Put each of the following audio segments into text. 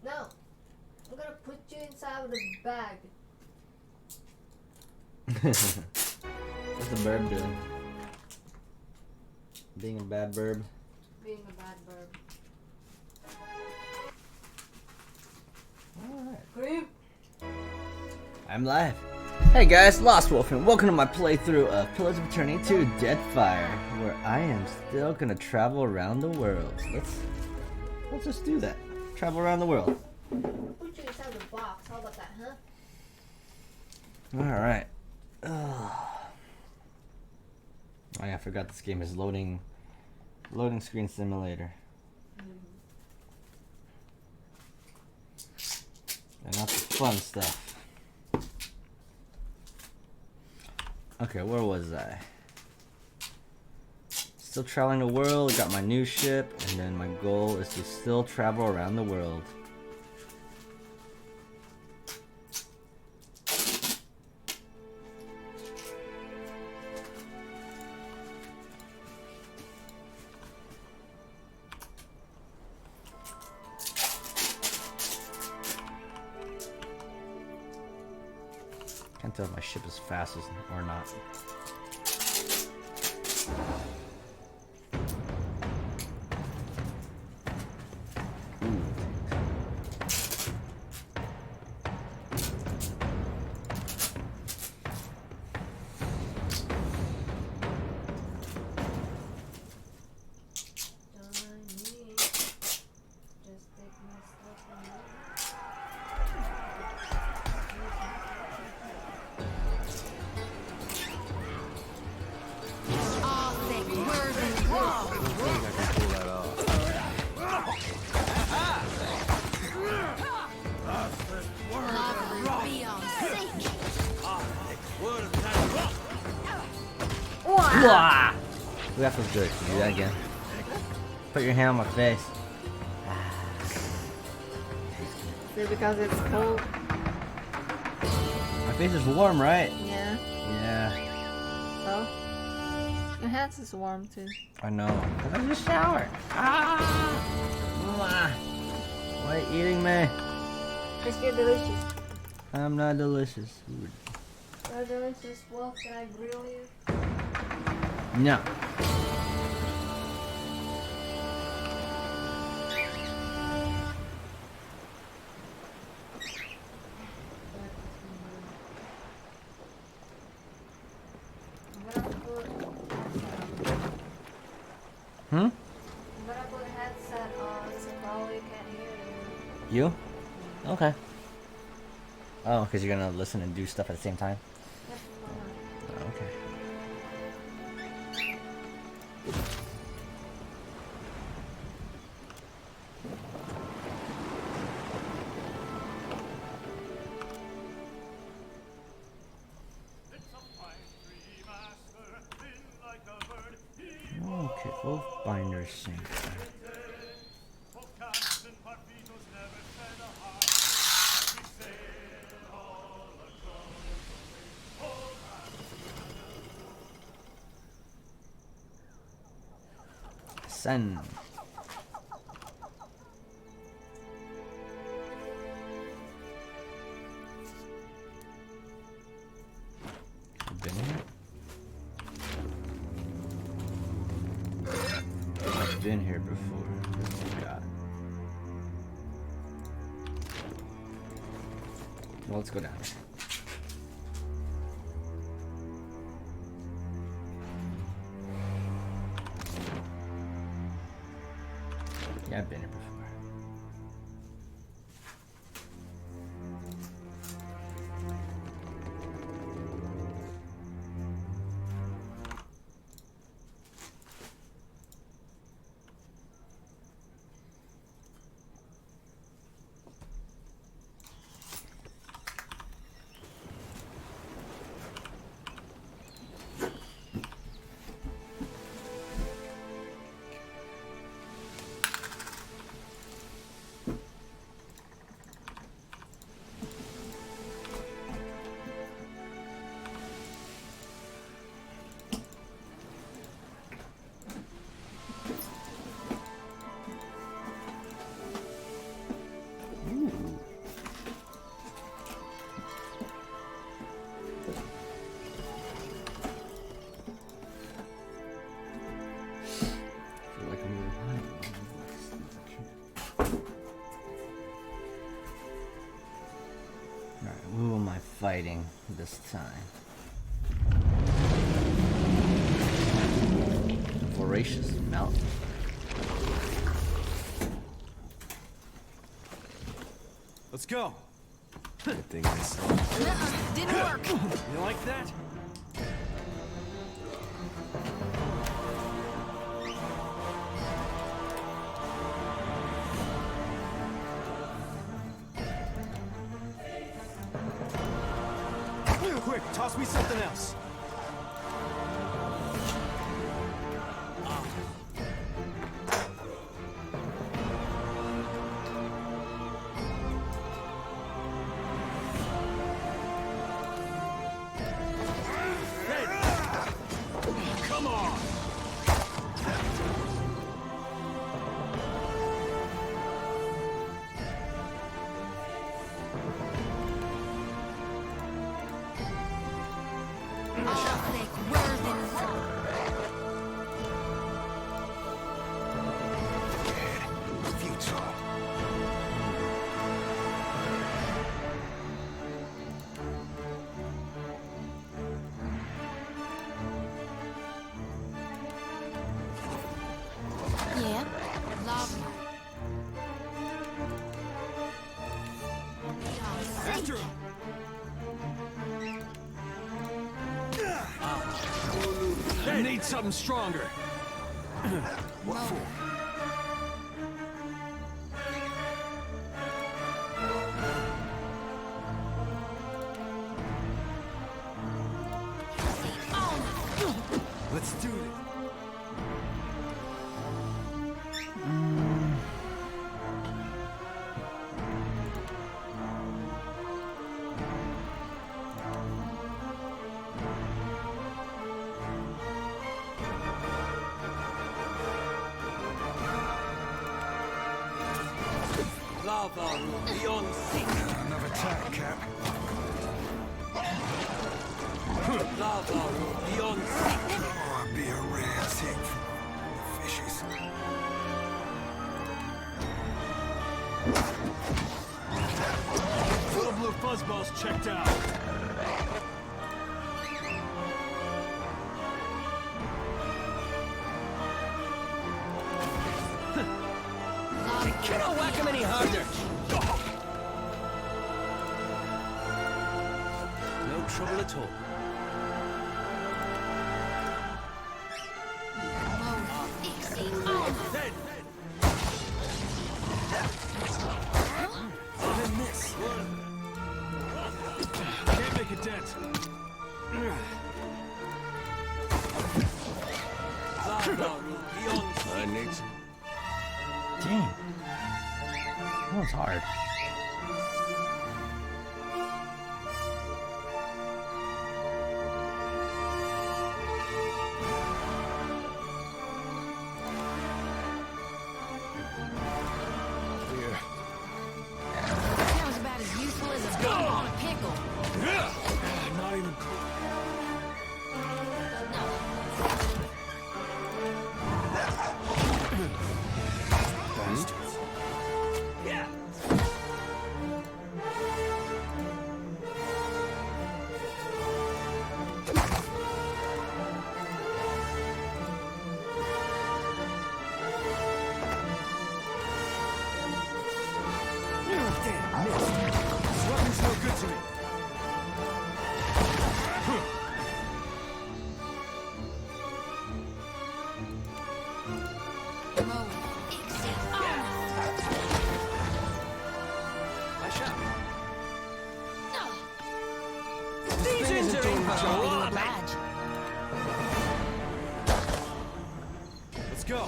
No. I'm gonna put you inside of the bag. What's the bird doing? Being a bad bird? Being a bad bird. Alright. Creep. I'm live. Hey guys, Lost Wolf, and welcome to my playthrough of Pillars of Eternity 2 Deadfire, where I am still gonna travel around the world. Let's just do that. Travel around the world. Put you inside the box. How about that, huh? Alright. Oh yeah, I forgot this game is loading screen simulator. And not the fun stuff. Okay, where was I? Still traveling the world, got my new ship, and then my goal is to still travel around the world. Can't tell if my ship is fast or not. That feels good. Can you do that again? Put your hand on my face. Is it because it's cold? My face is warm, right? Yeah. Yeah. So? Your hands is warm too. I know. I just showered. Why are you eating me? Because you're delicious. I'm not delicious. You're delicious. Well, can I grill you? No. I'm gonna put a headset on so probably can't hear you. You? Okay. Oh, because you're gonna listen and do stuff at the same time? Yep, why not? Oh, okay. Okay, Wolf Binder Sync. Send. Been here? I've been here before. What's he got? Well, let's go down. Yeah, I've been here before. fighting this time. Voracious Mountain. Let's go. Good thing I saw. Didn't work. You like that? Quick, toss me something else. Come on! Oh, thick, worthy. Futile. Yeah. Love. After him! I need something stronger. What for? Let's do it. Lava beyond sea. Another attack, Cap. Lava beyond sea. Oh, I'd be a rare tick from the fishes. Little blue fuzzballs checked out. You don't whack him any harder. No trouble at all. Dead. Then this. Can't make a dent. I need some. Dang. That was hard. Clear. Sounds about as useful as a bump on a pickle. Not even close. Bastards. Yeah. Damn, missed. This weapon's no good to me. I shot. These injuring but a lot. Badge. Let's go.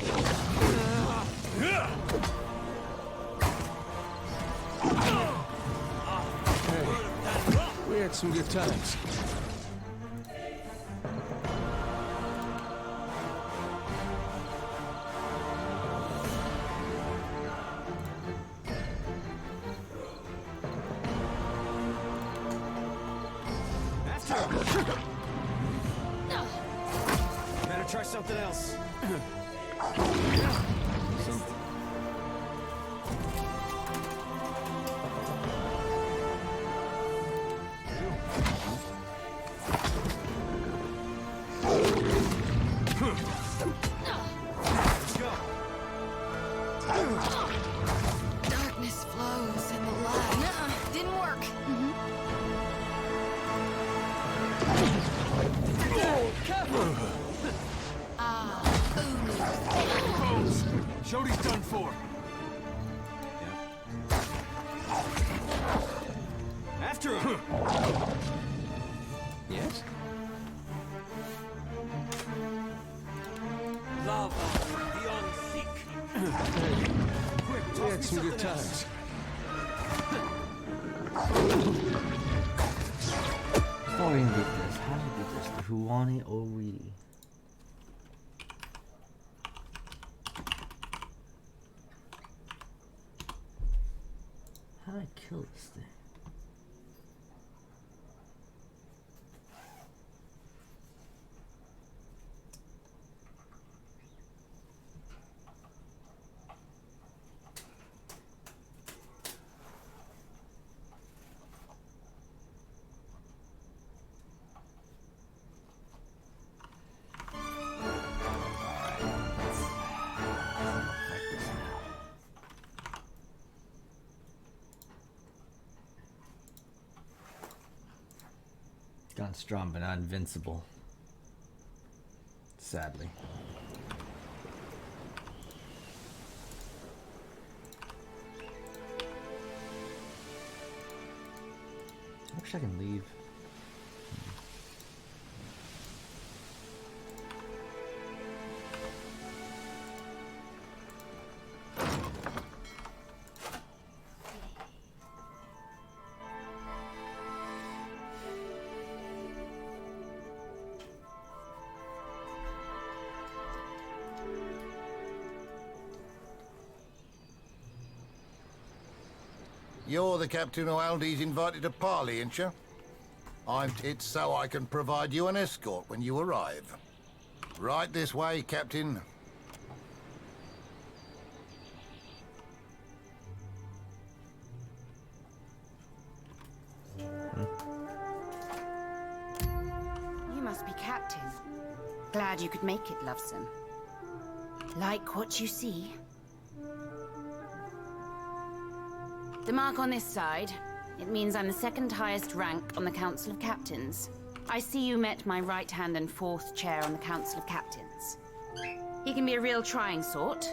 We had some good times. After him. Better try something else. After him! Yes? Lava beyond seek. Quick, We toss had me some good something else. times. Before we even beat this, how do we beat this? Huani Owiri. How do I kill this thing? Gone strong but not invincible. Sadly. I wish I can leave. You're the captain who Aldi's invited to parley, ain't you? It's so I can provide you an escort when you arrive. Right this way, Captain. You must be Captain. Glad you could make it, Loveson. Like what you see? The mark on this side, it means I'm the second highest rank on the Council of Captains. I see you met my right hand and fourth chair on the Council of Captains. He can be a real trying sort,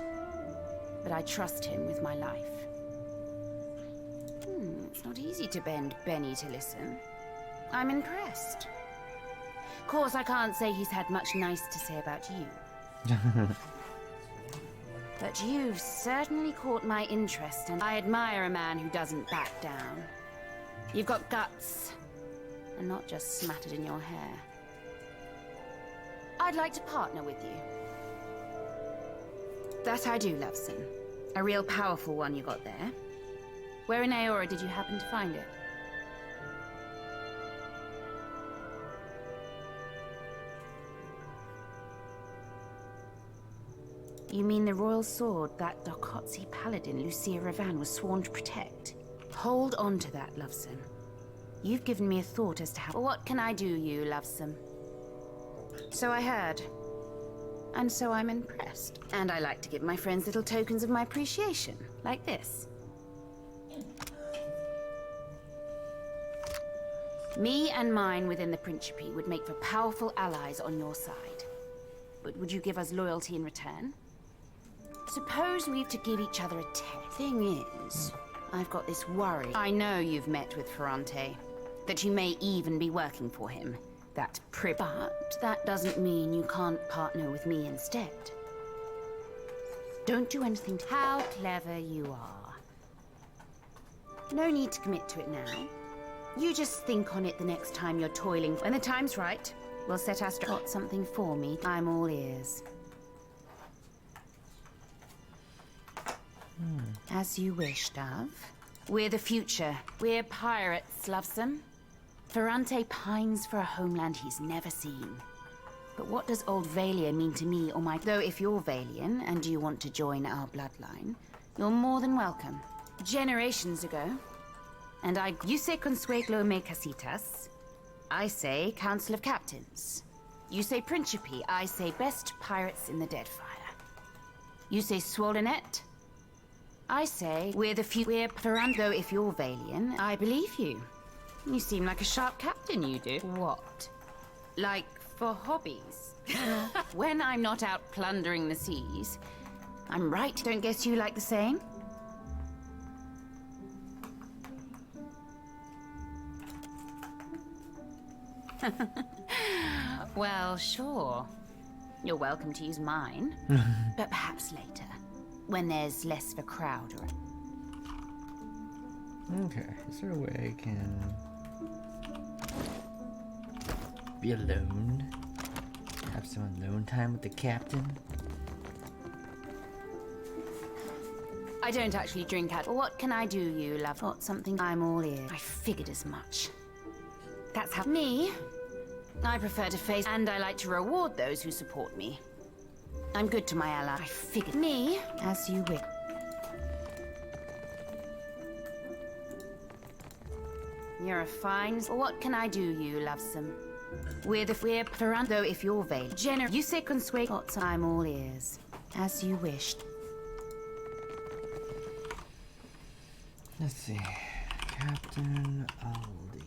but I trust him with my life. It's not easy to bend Benny to listen. I'm impressed. Of course, I can't say he's had much nice to say about you. But you've certainly caught my interest, and I admire a man who doesn't back down. You've got guts, and not just smattered in your hair. I'd like to partner with you. That I do, Loveson. A real powerful one you got there. Where in Aora did you happen to find it? You mean the royal sword that Dokotsi paladin Lucia Ravan was sworn to protect? Hold on to that, Loveson. You've given me a thought as to how— What can I do, you, Loveson? So I heard. And so I'm impressed. And I like to give my friends little tokens of my appreciation, like this. Me and mine within the Principe would make for powerful allies on your side. But would you give us loyalty in return? Suppose we've to give each other a test. Thing is, I've got this worry. I know you've met with Ferrante, that you may even be working for him. But that doesn't mean you can't partner with me instead. Don't do anything to— How clever you are. No need to commit to it now. You just think on it the next time you're toiling. When the time's right, we'll set our got something for me. I'm all ears. As you wish, Dove. We're the future. We're pirates, Loveson. Ferrante pines for a homeland he's never seen. But what does old Valia mean to me or my— Though if you're Valian and you want to join our bloodline, you're more than welcome. Generations ago. And you say Consueglo me casitas. I say Council of Captains. You say Principe. I say best pirates in the Deadfire. You say Swollenet. I say we're the few— We're Ferrando. If you're Valian, I believe you. You seem like a sharp captain, you do. What? Like for hobbies? When I'm not out plundering the seas. I'm right. Don't guess you like the saying? Well, sure. You're welcome to use mine. But perhaps later. When there's less of a crowd or... Okay, is there a way I can be alone? Have some alone time with the captain? I don't actually drink at... What can I do, you love? Got something? I'm all ears. I figured as much. That's how... Me? I prefer to face... And I like to reward those who support me. I'm good to my ally. I figured... Me? As you wish. You're a fine... What can I do, you lovesome? We're Ferran, though if you're vain. You say consuelo. I'm all ears. As you wished. Let's see. Captain Aldi's.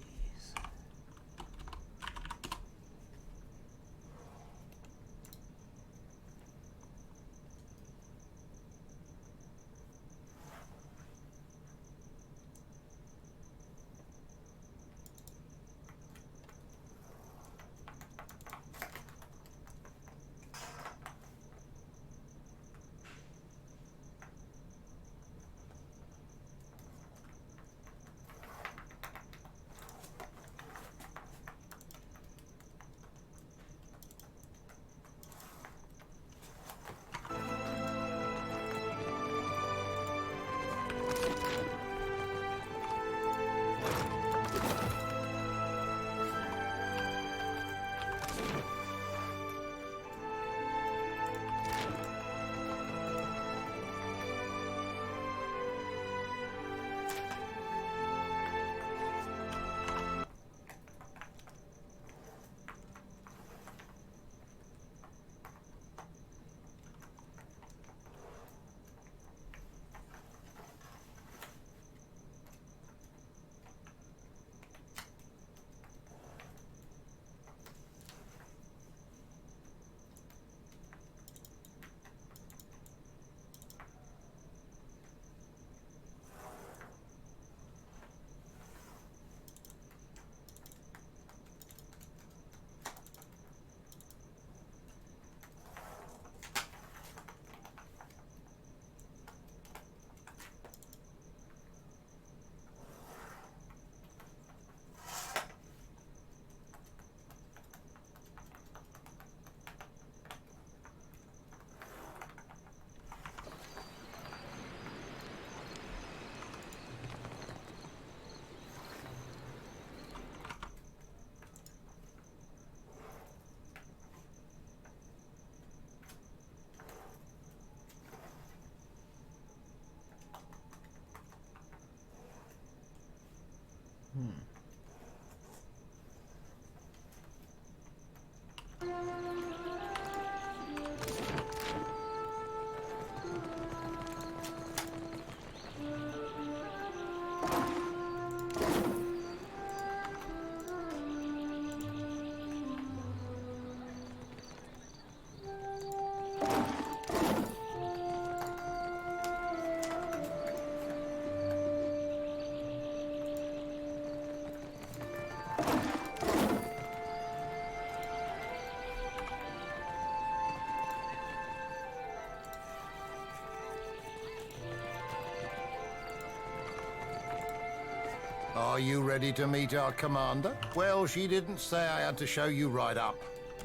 Are you ready to meet our commander? Well, she didn't say I had to show you right up.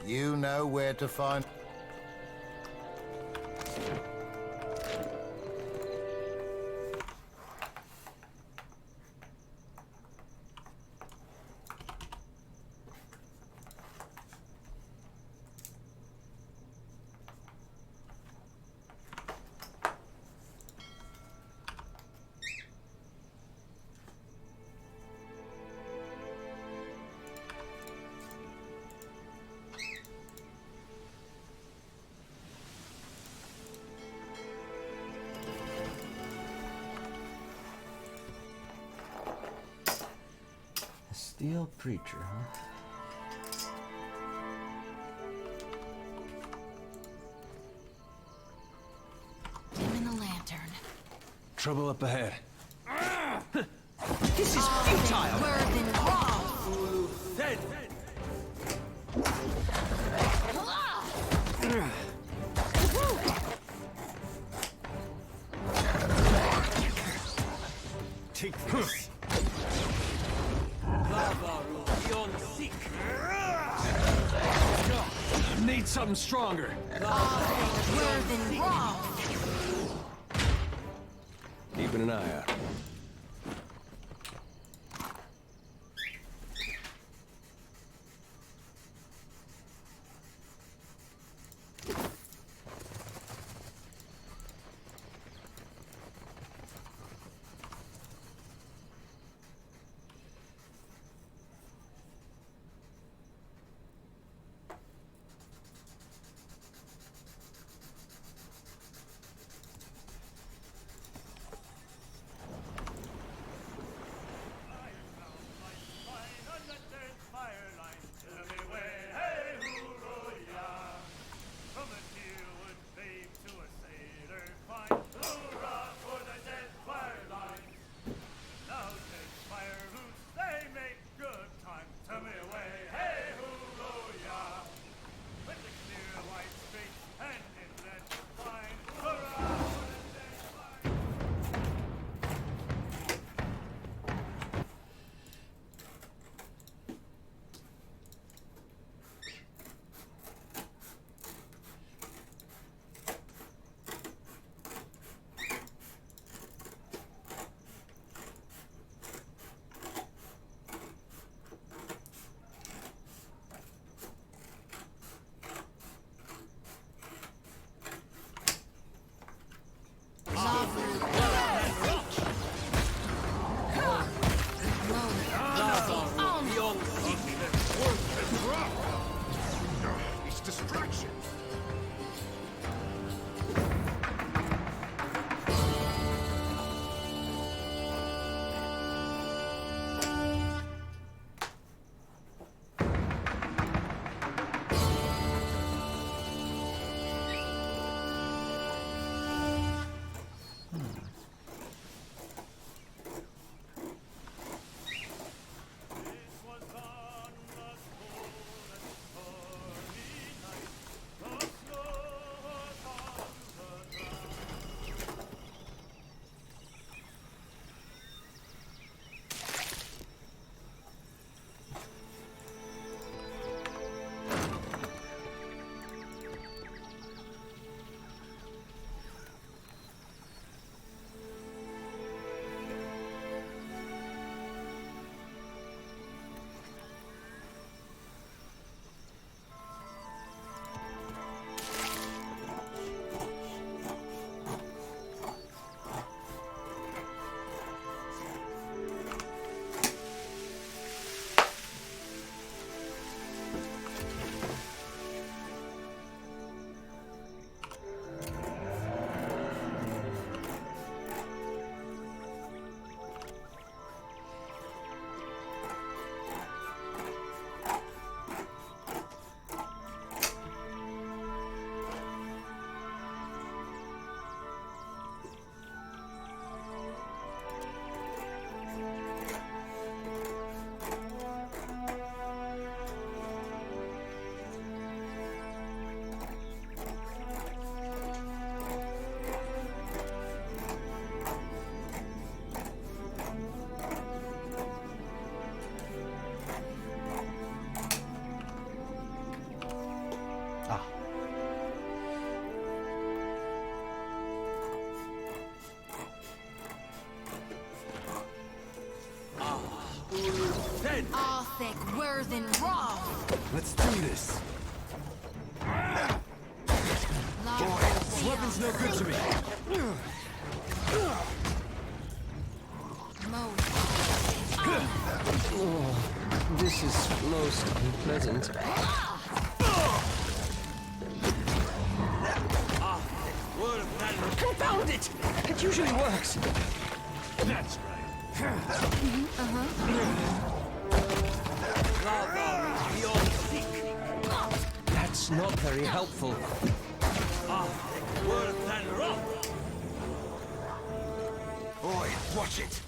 You know where to find... Steel preacher, huh? Dim in the lantern. Trouble up ahead. This is futile! Dead! Need something stronger. Keeping an eye out. Let's do this. Boy, this weapon's no good to me. This is most unpleasant. Confound it! It usually works. That's right. That's not very helpful. Boy, watch it.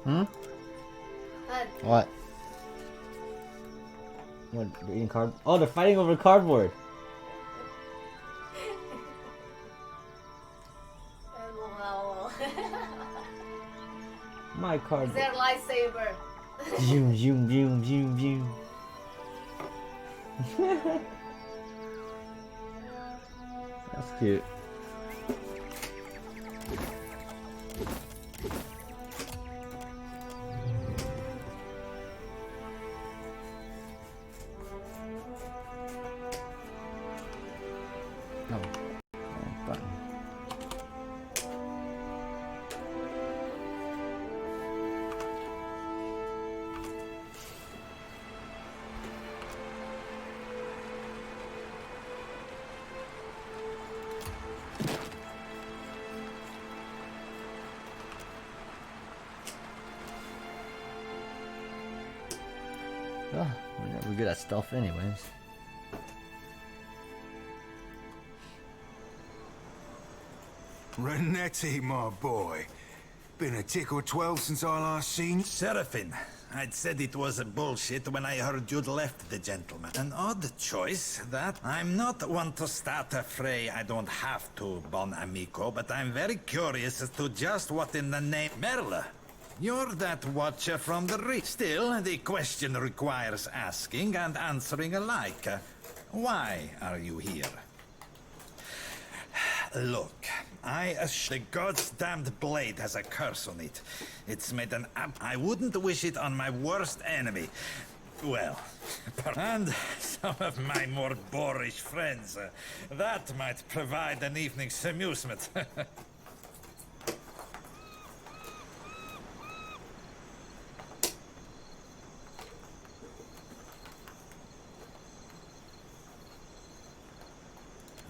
Hmm? Hud. What? What? They're eating card? Oh, they're fighting over cardboard. LOL. My It's cardboard. their lightsaber. Zoom, zoom, zoom, zoom, zoom. That's cute. Oh, wrong button. Oh, we're never good at stealth anyways. Renetti, my boy. Been a tick or 12 since I last seen you. Seraphine, I'd said it was a bullshit when I heard you'd left the gentleman. An odd choice, that. I'm not one to start a fray I don't have to, bon amico, but I'm very curious as to just what in the name... Merle, you're that watcher from the reef. Still, the question requires asking and answering alike. Why are you here? Look, the god's damned blade has a curse on it. It's made an I wouldn't wish it on my worst enemy. Well, and some of my more boorish friends. That might provide an evening's amusement.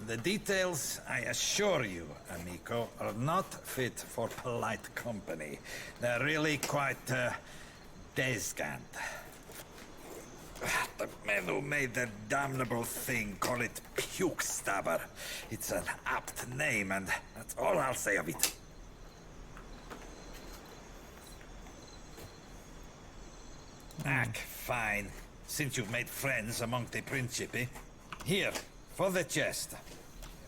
The details, I assure you, amico, are not fit for polite company. They're really quite, descant. The men who made the damnable thing call it puke stabber. It's an apt name, and that's all I'll say of it. Fine. Since you've made friends among the Principi. Here, for the chest. I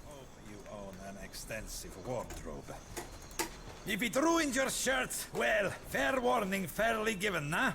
hope you own an extensive wardrobe. If it ruined your shirt, well, fair warning fairly given, nah?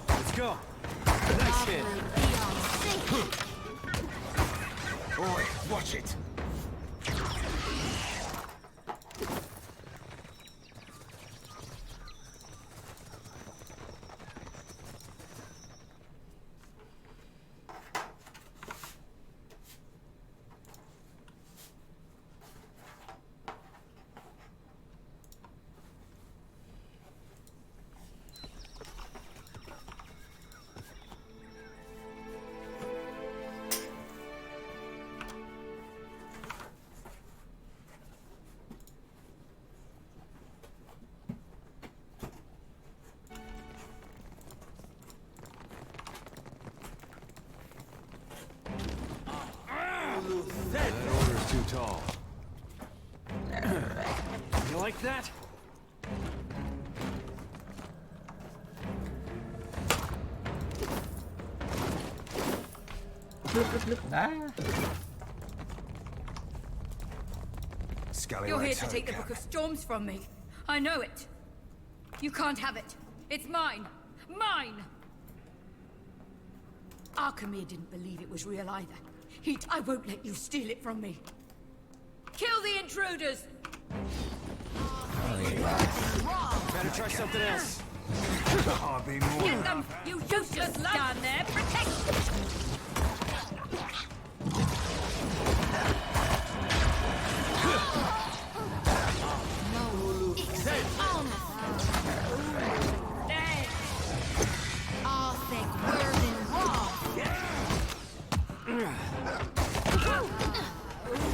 Let's go. Nice hit. Oi, watch it. too tall. You like that? Ah. You're here to take the Book of Storms from me. I know it. You can't have it. It's mine. Mine! Arkemir didn't believe it was real either. I won't let you steal it from me. Kill the intruders! Better try something else. I'll be more Get them! You useless stand there! Protect!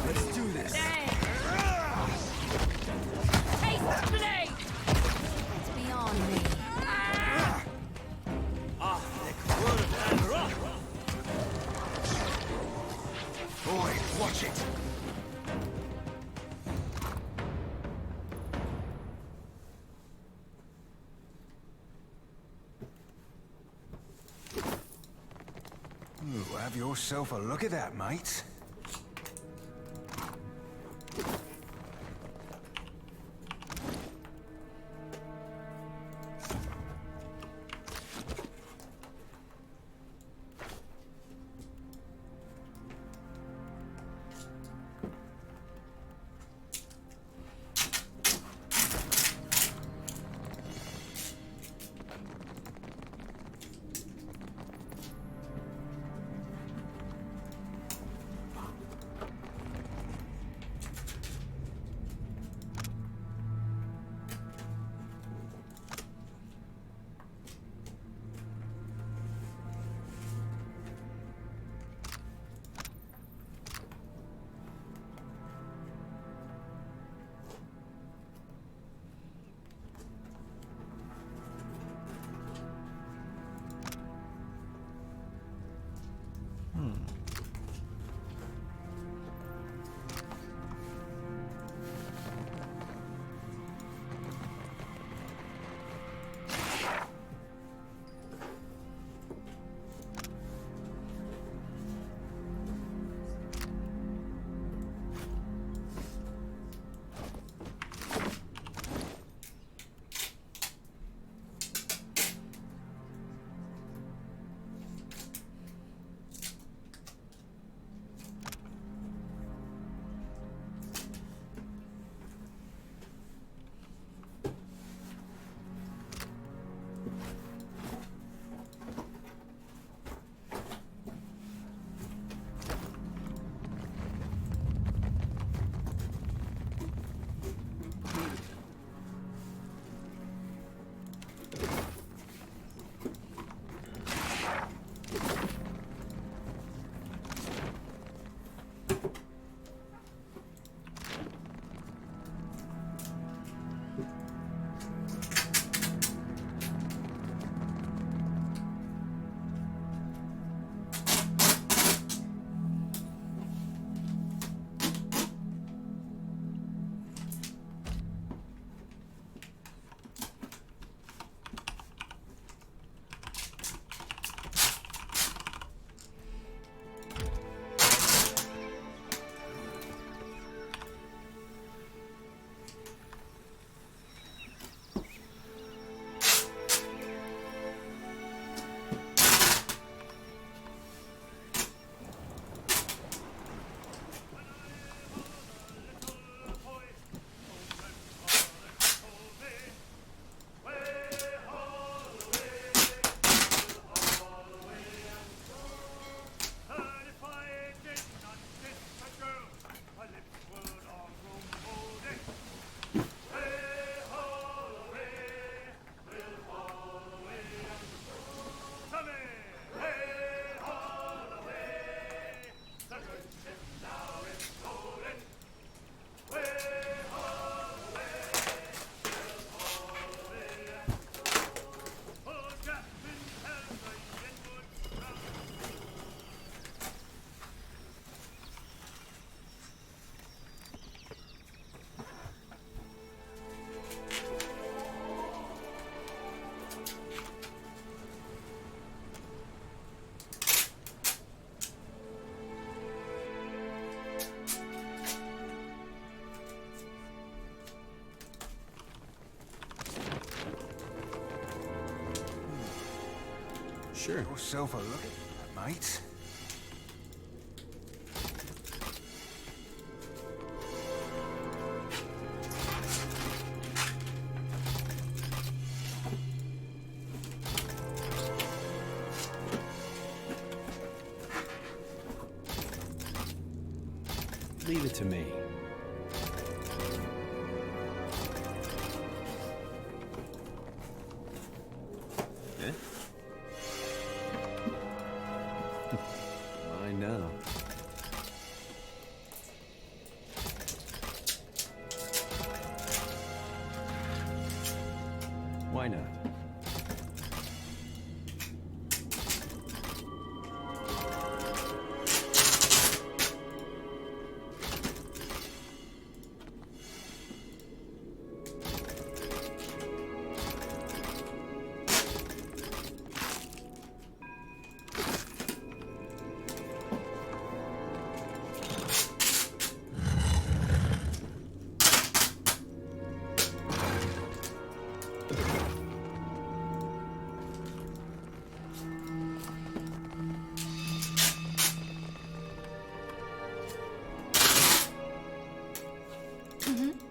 Let's do this. Boy, watch it. Ooh, have yourself a look at that, mate. Sure. Yourself a look at that, mate. Leave it to me. Eh? I know. Why not?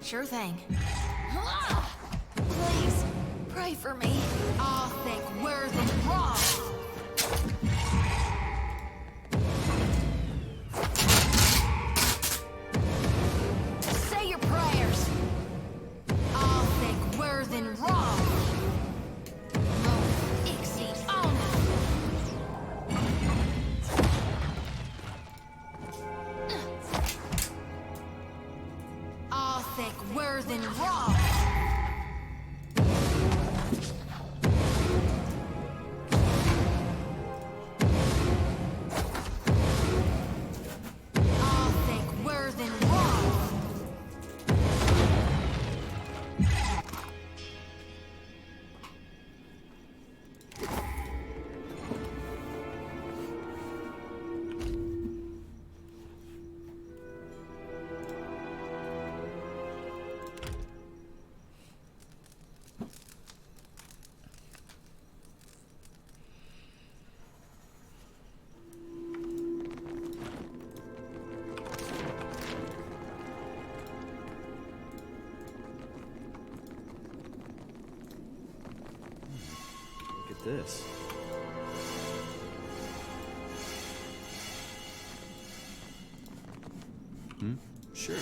Sure thing. Please, pray for me. I'll think worth and wrong. Say your prayers. I'll think worth and wrong. Exit honor. I'll think worth and wrong. I'll think worth and wrong. Look at this. Sure.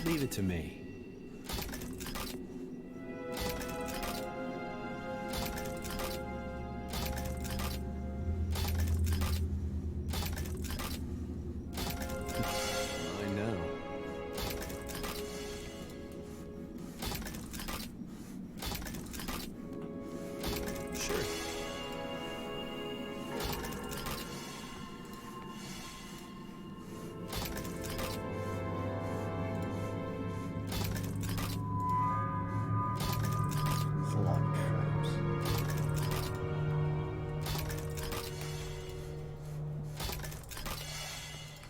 Leave it to me. I know. Sure. It's a lot of traps.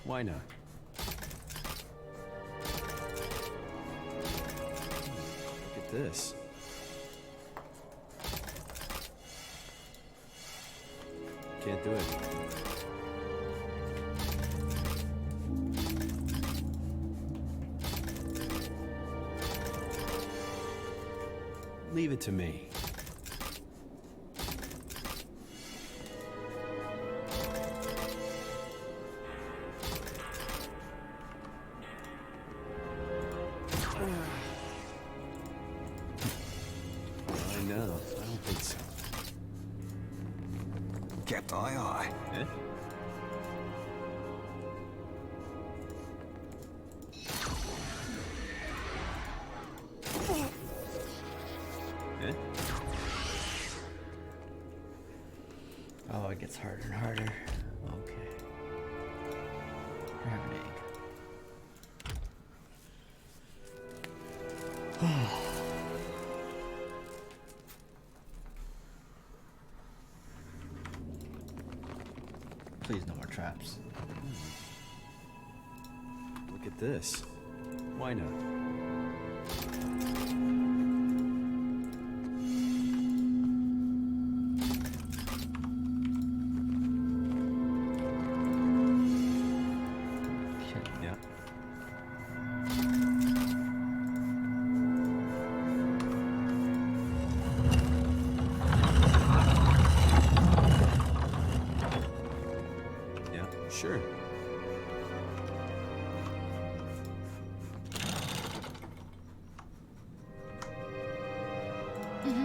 Why not? Look at this. Can't do it. Leave it to me. I know. I don't think so. Kept aye. Eh? Eh? Oh, it gets harder and harder. Okay. Grab an egg. Please, no more traps. Look at this. Why not? Okay. Yeah. Yeah, sure.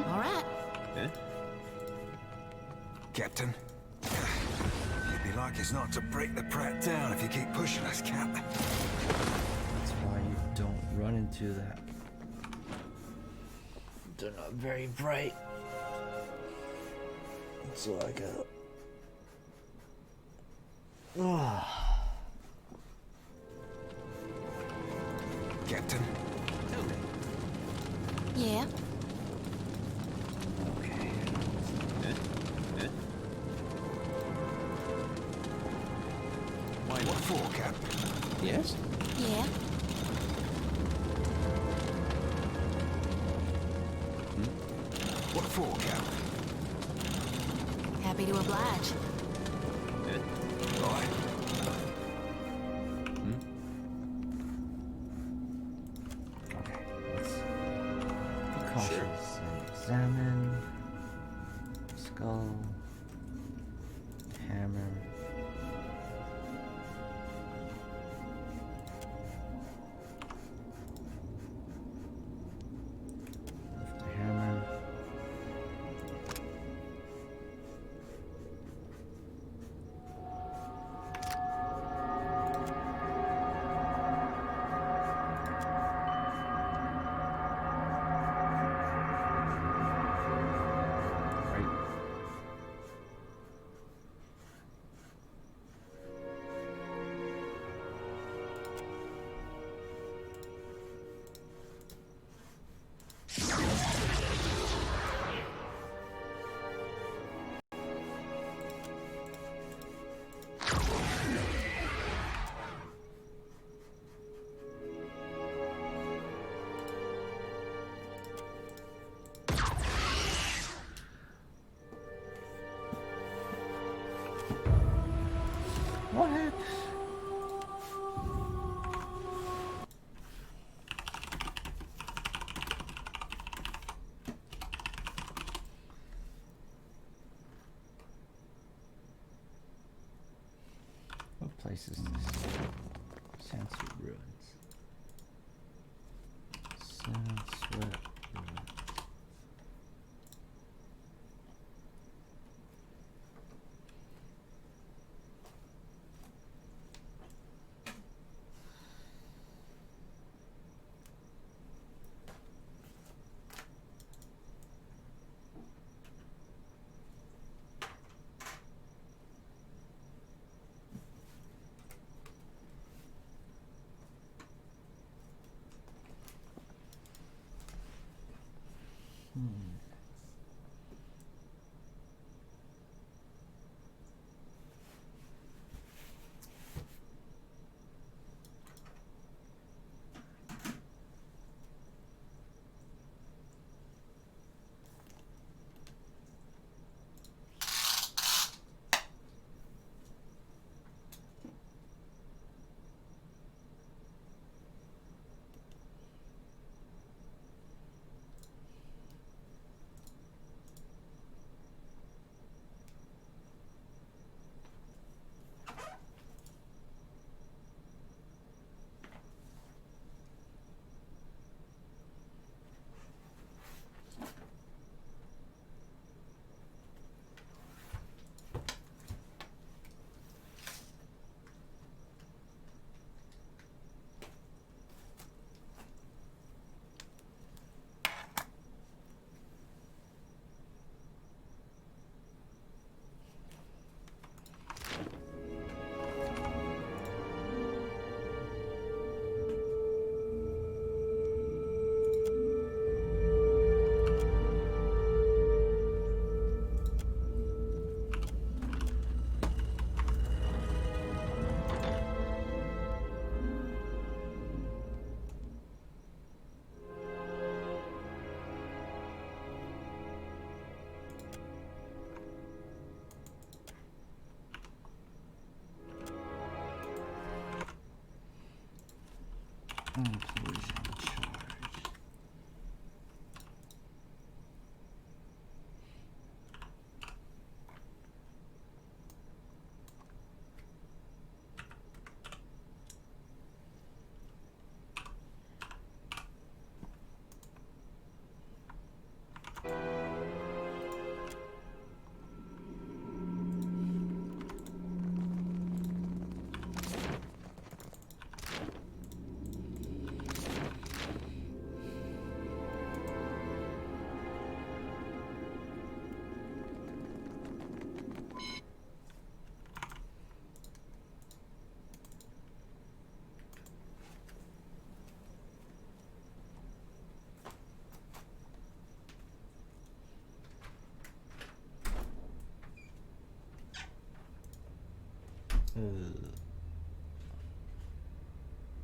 All right. Eh? Captain. You'd be like us not to break the Pratt down if you keep pushing us, Cap. That's why you don't run into that. They're not very bright. So I got. Captain. Yeah. Okay. Eh? What for, Cap? Yes? Yeah. What for, Cap? Happy to oblige. Right. Okay. Let's be cautious and examine. Skull. Hammer. Lift the hammer. Right. What happened? What place is this? Sandsweet Ruins. Sandsweet Ruins.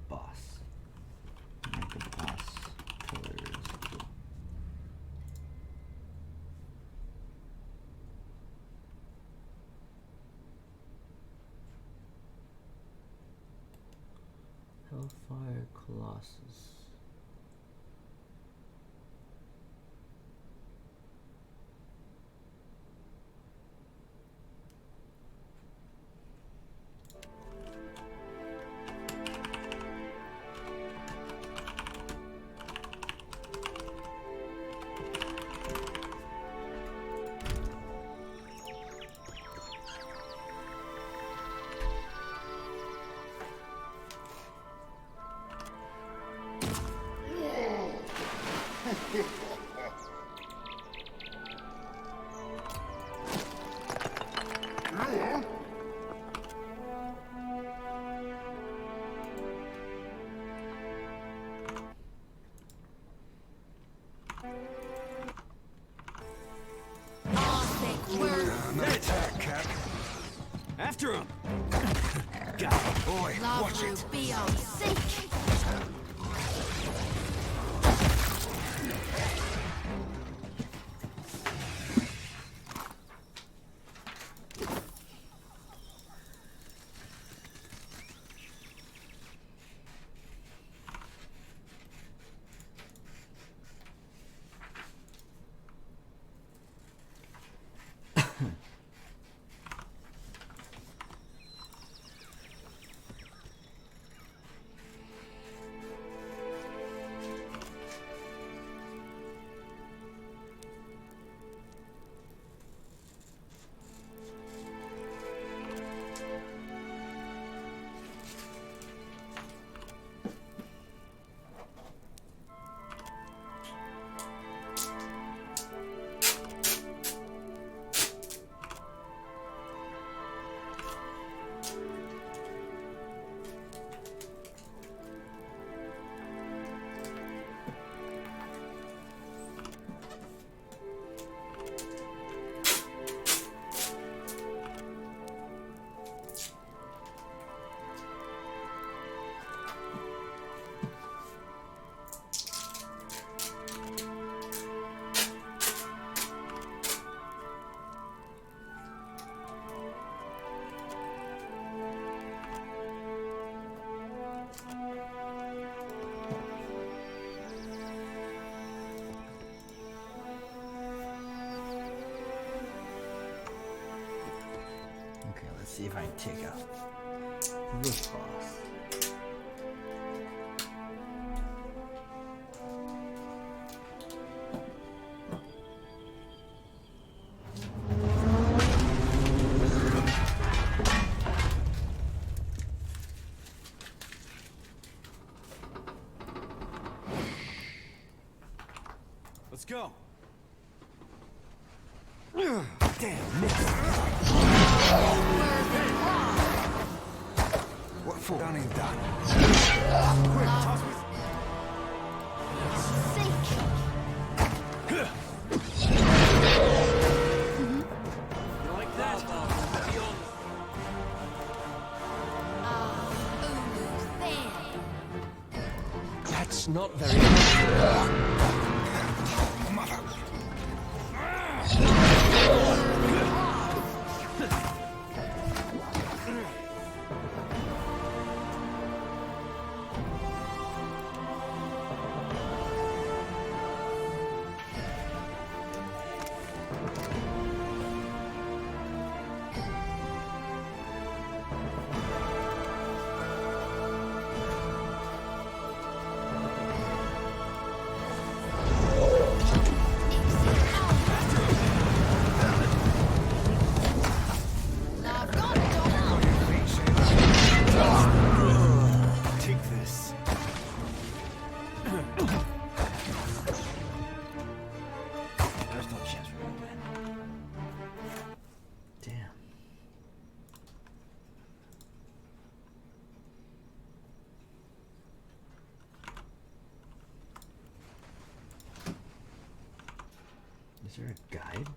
Boss. Make a boss. Pillars. Hellfire Colossus. Attack, Cap. After him! Boy, watch it. Be on sick. See if I can take out this boss. Let's go. Damn, missed. What for? Done and done. Quick, toss me. You like that? That's not very Take this. There's no chance we're gonna win. Damn. Is there a guide?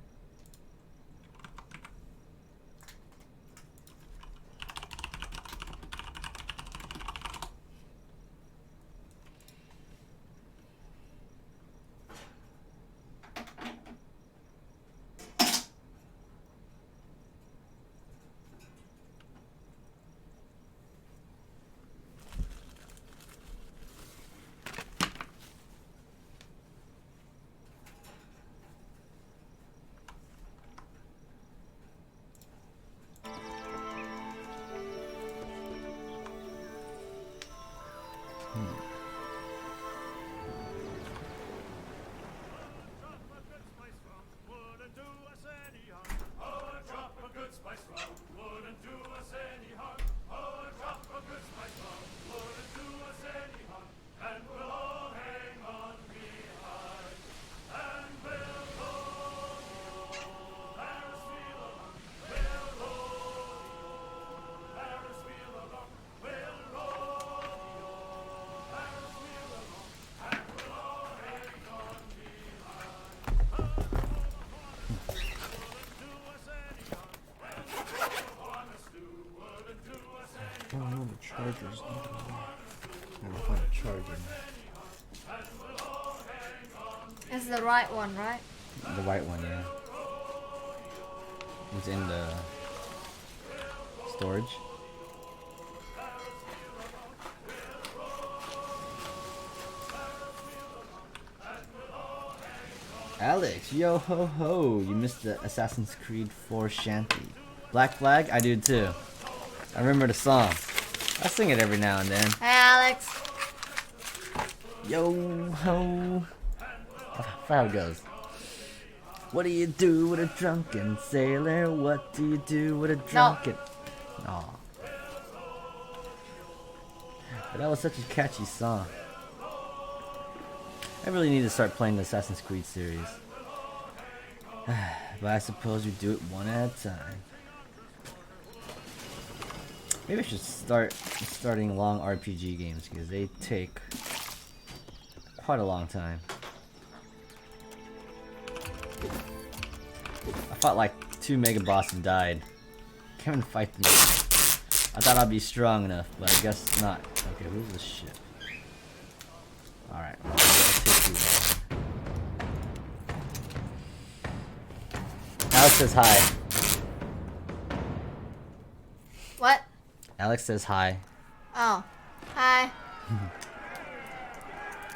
right one, right? The white one, yeah. It's in the storage. Alex, yo ho ho! You missed the Assassin's Creed 4 shanty. Black Flag? I do too. I remember the song. I sing it every now and then. Hey, Alex. Yo ho! I forgot how it goes. What do you do with a drunken sailor? What do you do with a drunken... Aw. But that was such a catchy song. I really need to start playing the Assassin's Creed series. But I suppose we do it one at a time. Maybe I should starting long RPG games because they take quite a long time. I fought like 2 mega bosses and died. Can't even fight them. I thought I'd be strong enough, but I guess not. Okay, who's this ship? Alright, well, take you there. Alex says hi. What? Alex says hi. Oh. Hi.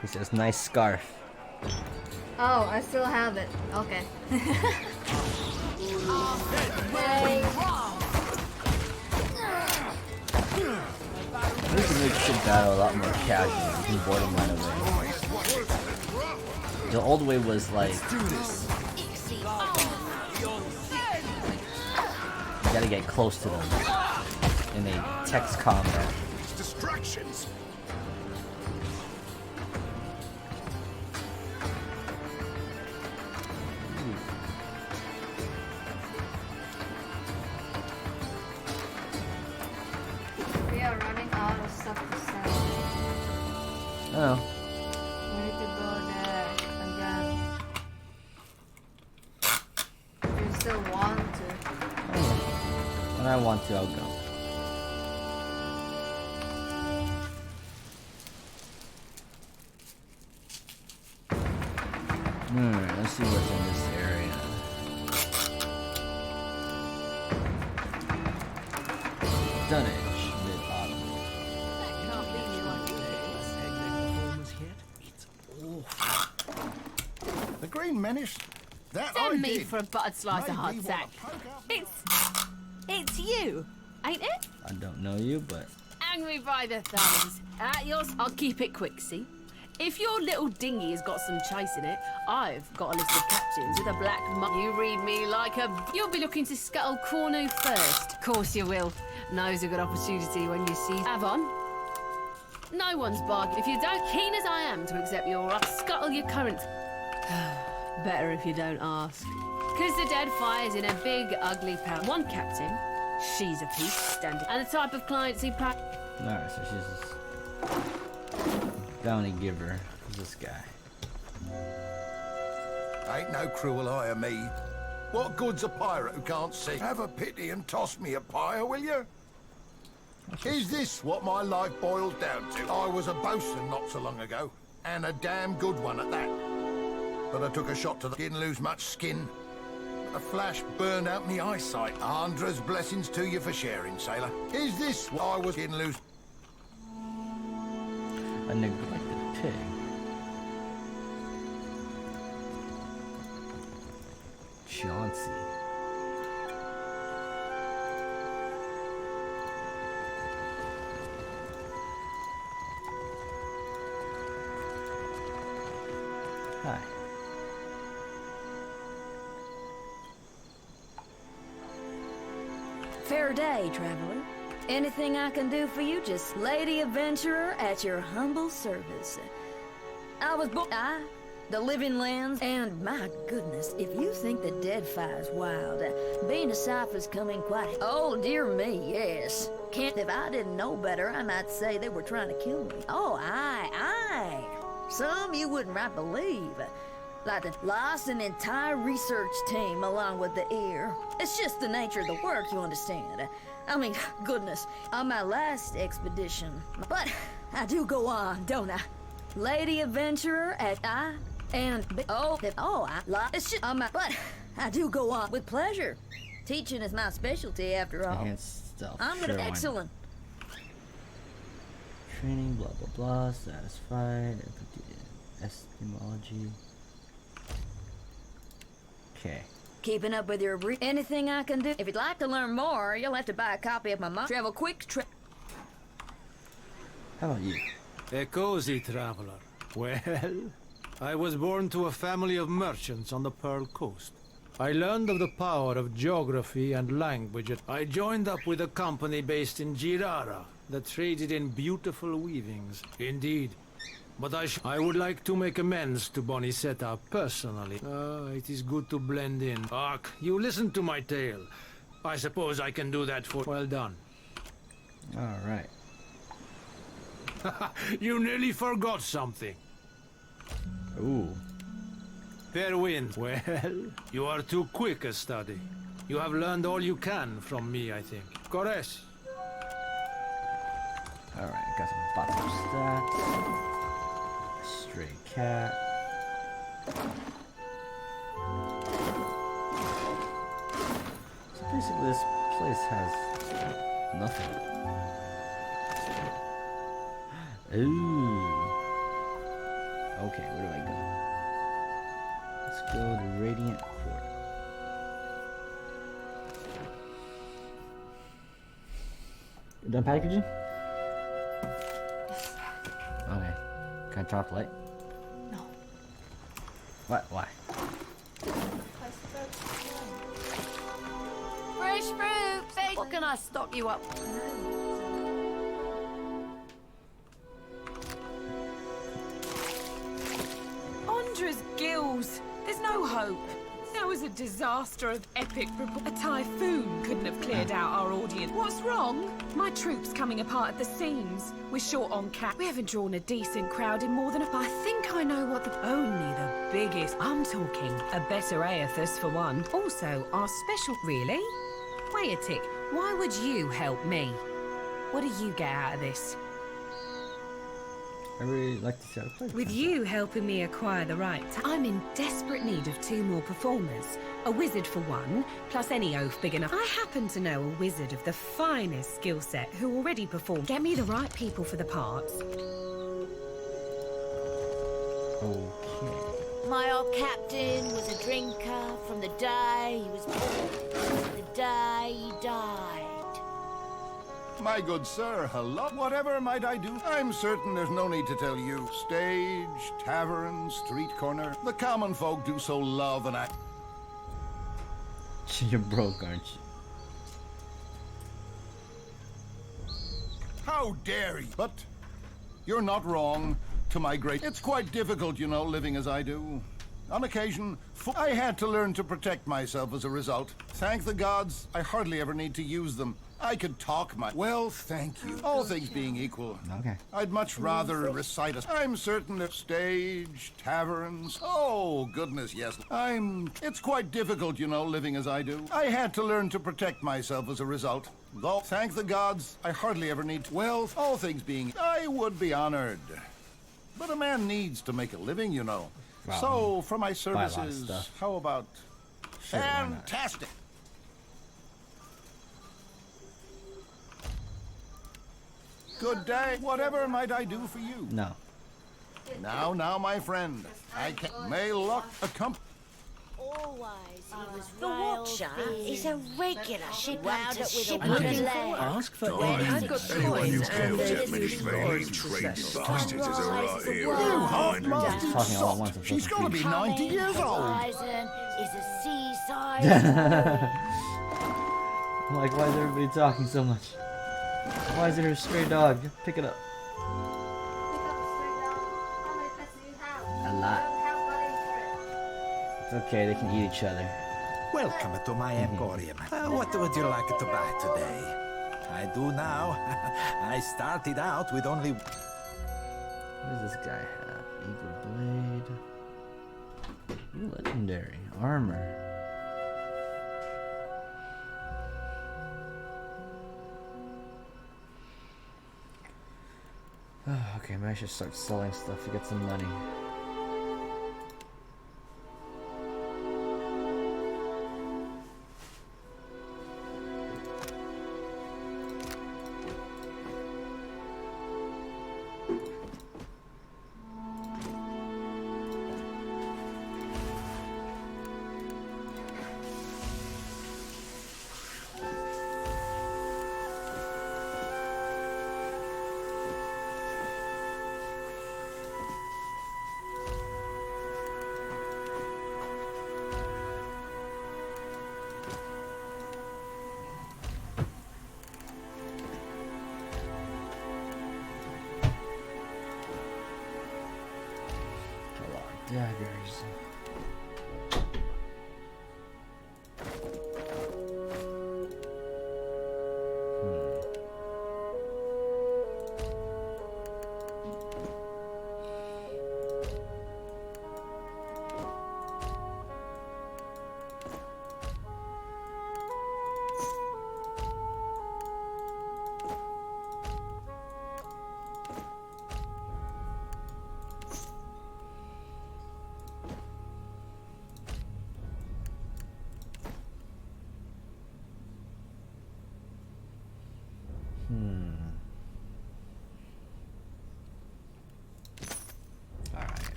He says nice scarf. Oh, I still have it. Okay. We can make ship battle a lot more casual. You can board them right away. The old way was like... You gotta get close to them in a text combat. Distractions. We are running out of stuff to sell. Oh. We need to go there again. If you still want to. When I want to, I'll go. Alright, let's see what's in this area. Dunnage, mid-autumn. The Green Menace? That I Send me did. for a buttered slice of Maybe hard sack. wanna poke out It's you, ain't it? I don't know you, but... Angry by the thumbs. Yours, I'll keep it quick, see? If your little dinghy has got some chase in it, I've got a list of captains with a black mark. You read me like a... You'll be looking to scuttle Cornu first. Course you will. Now's a good opportunity when you see Avon. No one's bargain. If you don't, keen as I am to accept your... I'll scuttle your current... Better if you don't ask. Because the Deadfire's in a big, ugly pound. One captain, she's a piece, standing. And the type of clients he... Alright, so she's this bounty giver. Who's this guy? Ain't no cruel eye of me. What good's a pirate who can't see? Have a pity and toss me a pyre, will you? Is this what my life boils down to? I was a bosun not so long ago, and a damn good one at that. But I took a shot to the... Didn't lose much skin. A flash burned out me eyesight. Andra's blessings to you for sharing, sailor. Is this what I was... Didn't lose... A neglected pig. Chauncey. Hi. Fair day, traveler. Anything I can do for you, just Lady Adventurer at your humble service. I was born... the living lands, and my goodness, if you think the Deadfire's wild, being a cipher's coming quite... Oh, dear me, yes. Can't... If I didn't know better, I might say they were trying to kill me. Oh, aye. Some you wouldn't right believe. Like to lost an entire research team along with the ear. It's just the nature of the work, you understand. I mean, goodness, on my last expedition. But I do go on, don't I? Lady Adventurer at And but I do go on with pleasure. Teaching is my specialty, after all. Enhanced stealth. I'm sure, gonna why not? excellent. Training, blah blah blah. Satisfied. Epistemology. Okay. Keeping up with your anything I can do. If you'd like to learn more, you'll have to buy a copy of my Travel Quick Trip. How about you? A cozy traveler. Well, I was born to a family of merchants on the Pearl Coast. I learned of the power of geography and language. I joined up with a company based in Girara that traded in beautiful weavings. Indeed. But I would like to make amends to Bonisetta personally. It is good to blend in. Ark, you listen to my tale. I suppose I can do that for... Well done. Alright. You nearly forgot something. Ooh. Fair wind. Well, you are too quick a study. You have learned all you can from me, I think. Corres. Alright, got some bottom stats. Stray cat. So basically this place has nothing. Ooh. Okay, where do I go? Let's go to Radiant Court. You done packaging? Okay. Can I talk light? No. What? Why? Fresh fruit, what can I stock you up? Andra's gills. There's no hope. That was a disaster of epic proportions. A typhoon couldn't have cleared out our audience. What's wrong? My troop's coming apart at the seams. We're short on cash. We haven't drawn a decent crowd in more than a... I think I know what the... Only the biggest... I'm talking a better Aethys for one. Also, our special... Really? Wait a tick. Why would you help me? What do you get out of this? I really like to see how to play. With you helping me acquire the right, I'm in desperate need of 2 more performers. A wizard for one, plus any oaf big enough. I happen to know a wizard of the finest skill set who already performed. Get me the right people for the parts. Okay. My old captain was a drinker from the day he was born to the day he died. My good sir, hello. Whatever might I do? I'm certain there's no need to tell you. Stage, tavern, street corner. The common folk do so love and act. You're broke, aren't you? How dare you? But you're not wrong. To my great... It's quite difficult, you know, living as I do. On occasion, I had to learn to protect myself as a result. Thank the gods, I hardly ever need to use them. I could talk my... Well, thank you. All things being equal. Okay. I'd much rather recite a... I'm certain that stage, taverns... Oh, goodness, yes. It's quite difficult, you know, living as I do. I had to learn to protect myself as a result. Though, thank the gods, I hardly ever need to... Well, all things being... I would be honored. But a man needs to make a living, you know. Wow. So, for my services, how about... Sure, why not? Fantastic! Good day. Whatever might I do for you? No. Now, my friend. I can... May luck accompany... Always he was The rail Watcher thin, is a regular ship wound hunter up with a ship wooden hunter. leg. Ask for I've got toys and there's many this training bastards as there are here. Half-masted Talking all at sot. once, I'm so She's got to be confused. 90 years old. Horizon is a seaside. I'm like, why is everybody talking so much? Why is there a stray dog? Pick it up. Pick up the stray dog. How many pets do you have? A lot. I don't have money for it. It's okay, they can eat each other. Welcome to my emporium. What would you like to buy today? I do now. I started out with only... What does this guy have? Eagle blade. Ooh, legendary. Armor. Oh, okay, maybe I should start selling stuff to get some money. daggers.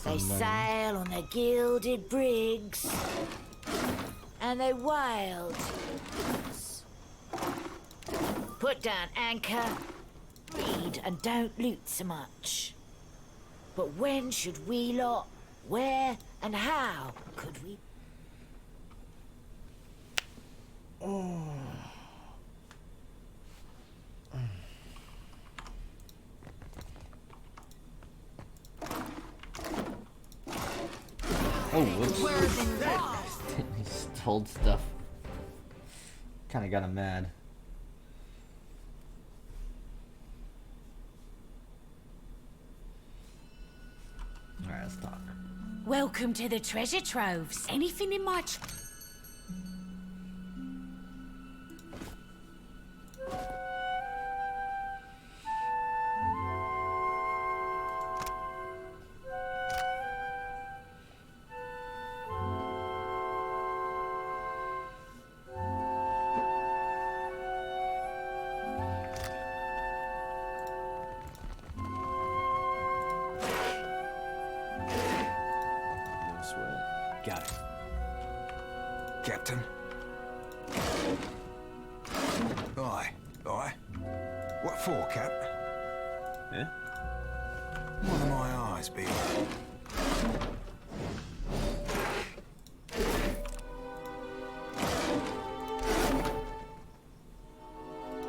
They sail on the gilded brigs, and they wailed. Put down anchor, read, and don't loot so much. But when should we lot, where and how could we? Oh, whoops. He stole stuff. Kinda got him mad. Alright, let's talk. Welcome to the treasure troves. Anything in my Got it. Captain? Aye, aye. What for, Cap? Yeah? What are my eyes be?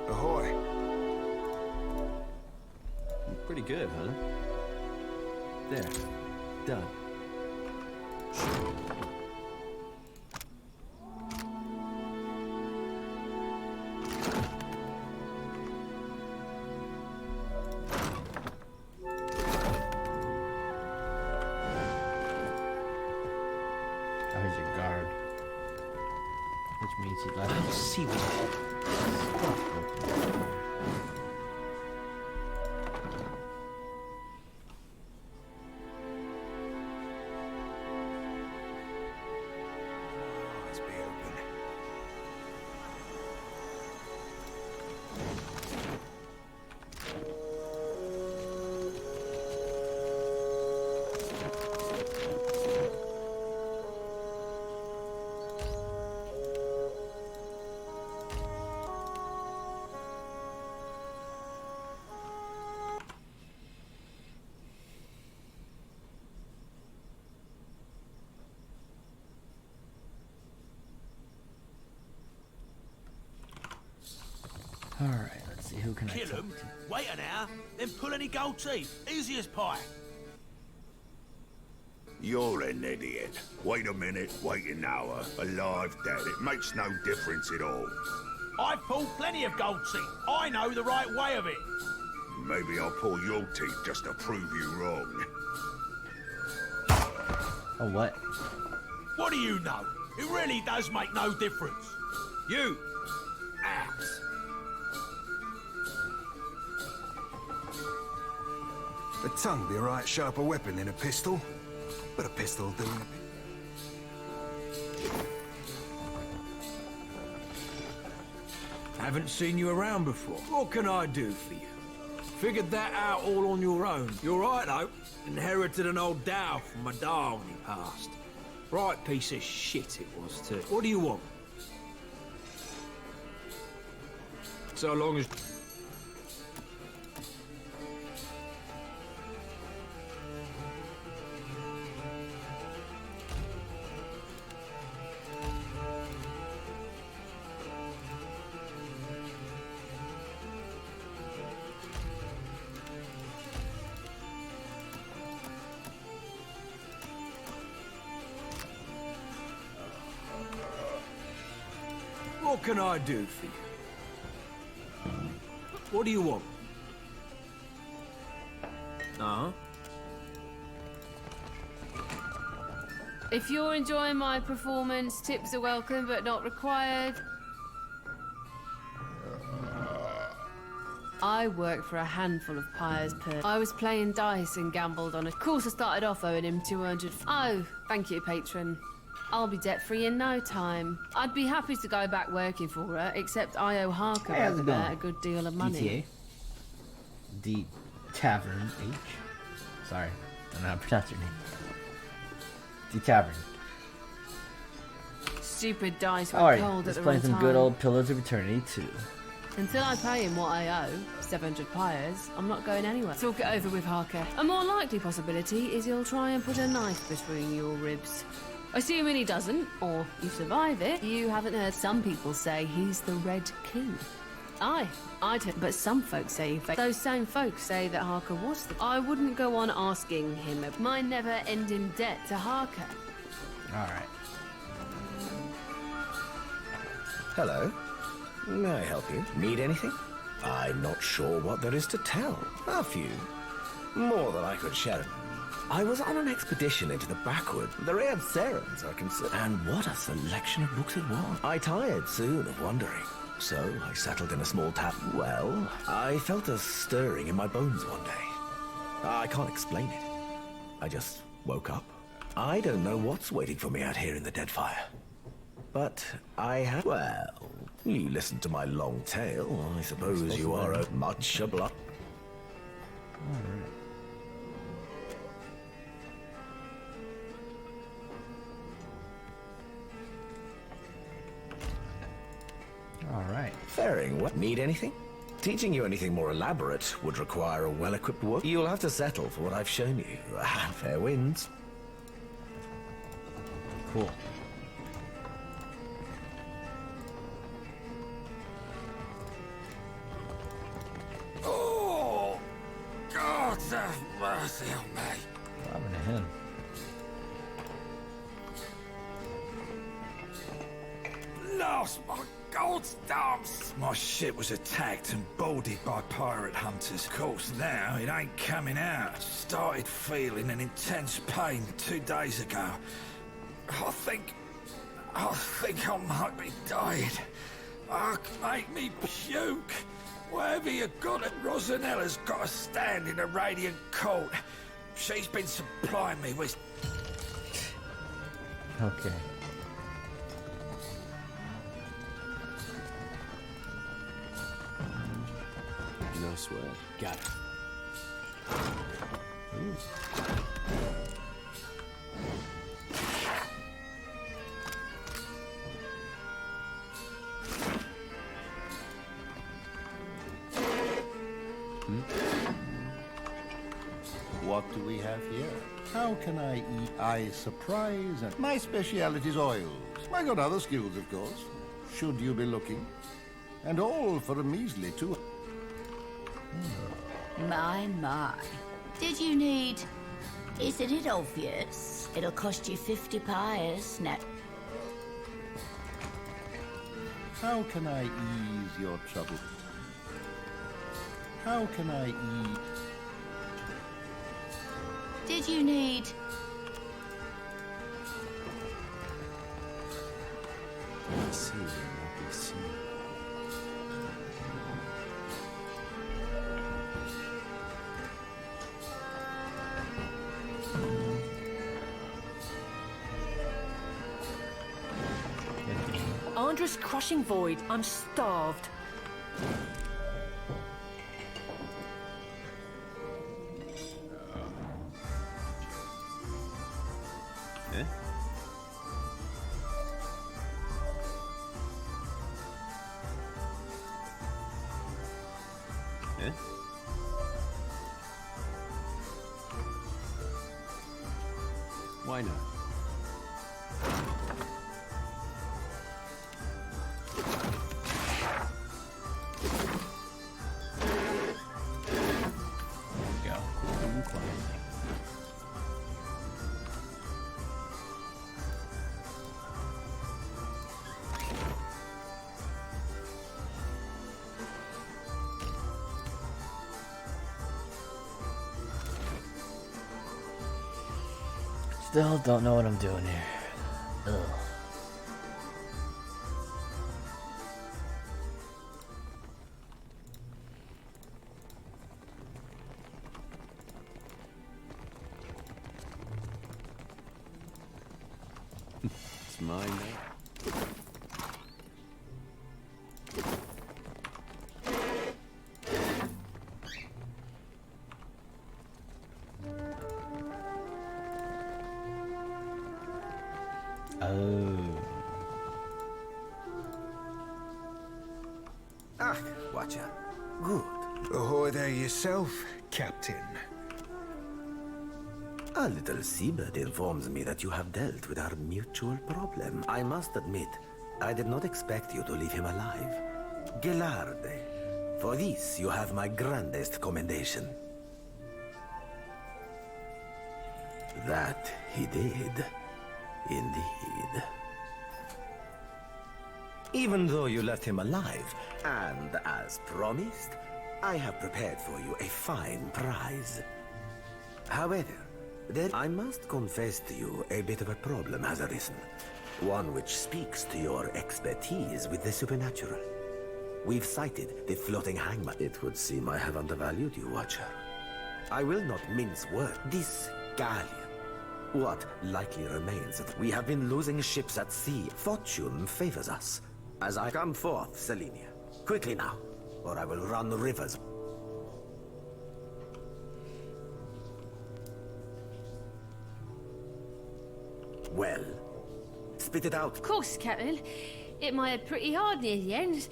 Ahoy. Pretty good, huh? There. Done. I'll see Eyes be open. Alright, let's see, who can I Kill talk him, to? wait an hour, then pull any gold teeth. Easy as pie. You're an idiot. Wait a minute, wait an hour. Alive, dead, it makes no difference at all. I've pulled plenty of gold teeth. I know the right way of it. Maybe I'll pull your teeth just to prove you wrong. Oh, what? What do you know? It really does make no difference. You, out. The tongue be a right sharper weapon than a pistol, but a pistol doing a Haven't seen you around before. What can I do for you? Figured that out all on your own. You're right, though. Inherited an old dhow from my da when he passed. Right piece of shit it was, too. What do you want? So long as... What can I do for you? What do you want? Uh-huh. If you're enjoying my performance, tips are welcome but not required. I work for a handful of pyres per... I was playing dice and gambled on it. Of course I started off owing him 200... Oh, thank you, patron. I'll be debt-free in no time. I'd be happy to go back working for her, except I owe Harker over there a good deal of money. DTA? D Tavern H? Sorry, I don't know how to pronounce your name. D Tavern. Stupid dice were Alright, cold at let's the play wrong some time. good old Pillars of Eternity 2. Until I pay him what I owe, 700 pyres, I'm not going anywhere. Talk it over with Harker. A more likely possibility is he'll try and put a knife between your ribs. Assuming he doesn't, or you survive it, you haven't heard some people say he's the Red King. Aye, I'd heard, but some folks say those same folks say that Harker was the... I wouldn't go on asking him of my never-ending debt to Harker. Alright. Hello. May I help you? Need anything? I'm not sure what there is to tell. A few. More than I could share. I was on an expedition into the backwood. The Read Serums are considered. And what a selection of books it was. I tired soon of wandering. So I settled in a small tavern. Well, I felt a stirring in my bones one day. I can't explain it. I just woke up. I don't know what's waiting for me out here in the Deadfire. But I have... Well, you listened to my long tale. I suppose you are a much obliged. Alright. Faring what? Need anything? Teaching you anything more elaborate would require a well-equipped work. You'll have to settle for what I've shown you. Fair winds. Cool. Oh, God have mercy on me. What happened to him? Lost my gold stamps! My ship was attacked and boarded by pirate hunters. Of course, now it ain't coming out. Started feeling an intense pain 2 days ago. I think I might be dying. Make me puke. Whatever you got it, Rosanella's got a stand in the Radiant Court. She's been supplying me with... Okay. No sweat. Got it. Ooh. What do we have here? How can I eat? I surprise and my speciality is oils. I got other skills, of course. Should you be looking, and all for a measly 2. My. Did you need... Isn't it obvious? It'll cost you 50 pyres net. How can I ease your trouble? How can I eat? Did you need... I see what you see. Andre's crushing void. I'm starved. Eh? Eh? Why not? Still don't know what I'm doing here. Ugh. It's mine now. Ah, Watcher. Good. Ahoy there yourself, Captain. A little seabird informs me that you have dealt with our mutual problem. I must admit, I did not expect you to leave him alive. Gelarde. For this, you have my grandest commendation. That he did. Indeed. Even though you left him alive, and as promised, I have prepared for you a fine prize. However, I must confess to you a bit of a problem has arisen. One which speaks to your expertise with the supernatural. We've sighted the floating hangman. It would seem I have undervalued you, Watcher. I will not mince words. This galleon. What likely remains of we have been losing ships at sea. Fortune favors us. As I come forth, Selenia. Quickly now, or I will run the rivers. Well, spit it out. Of course, Captain. It might have pretty hard near the end,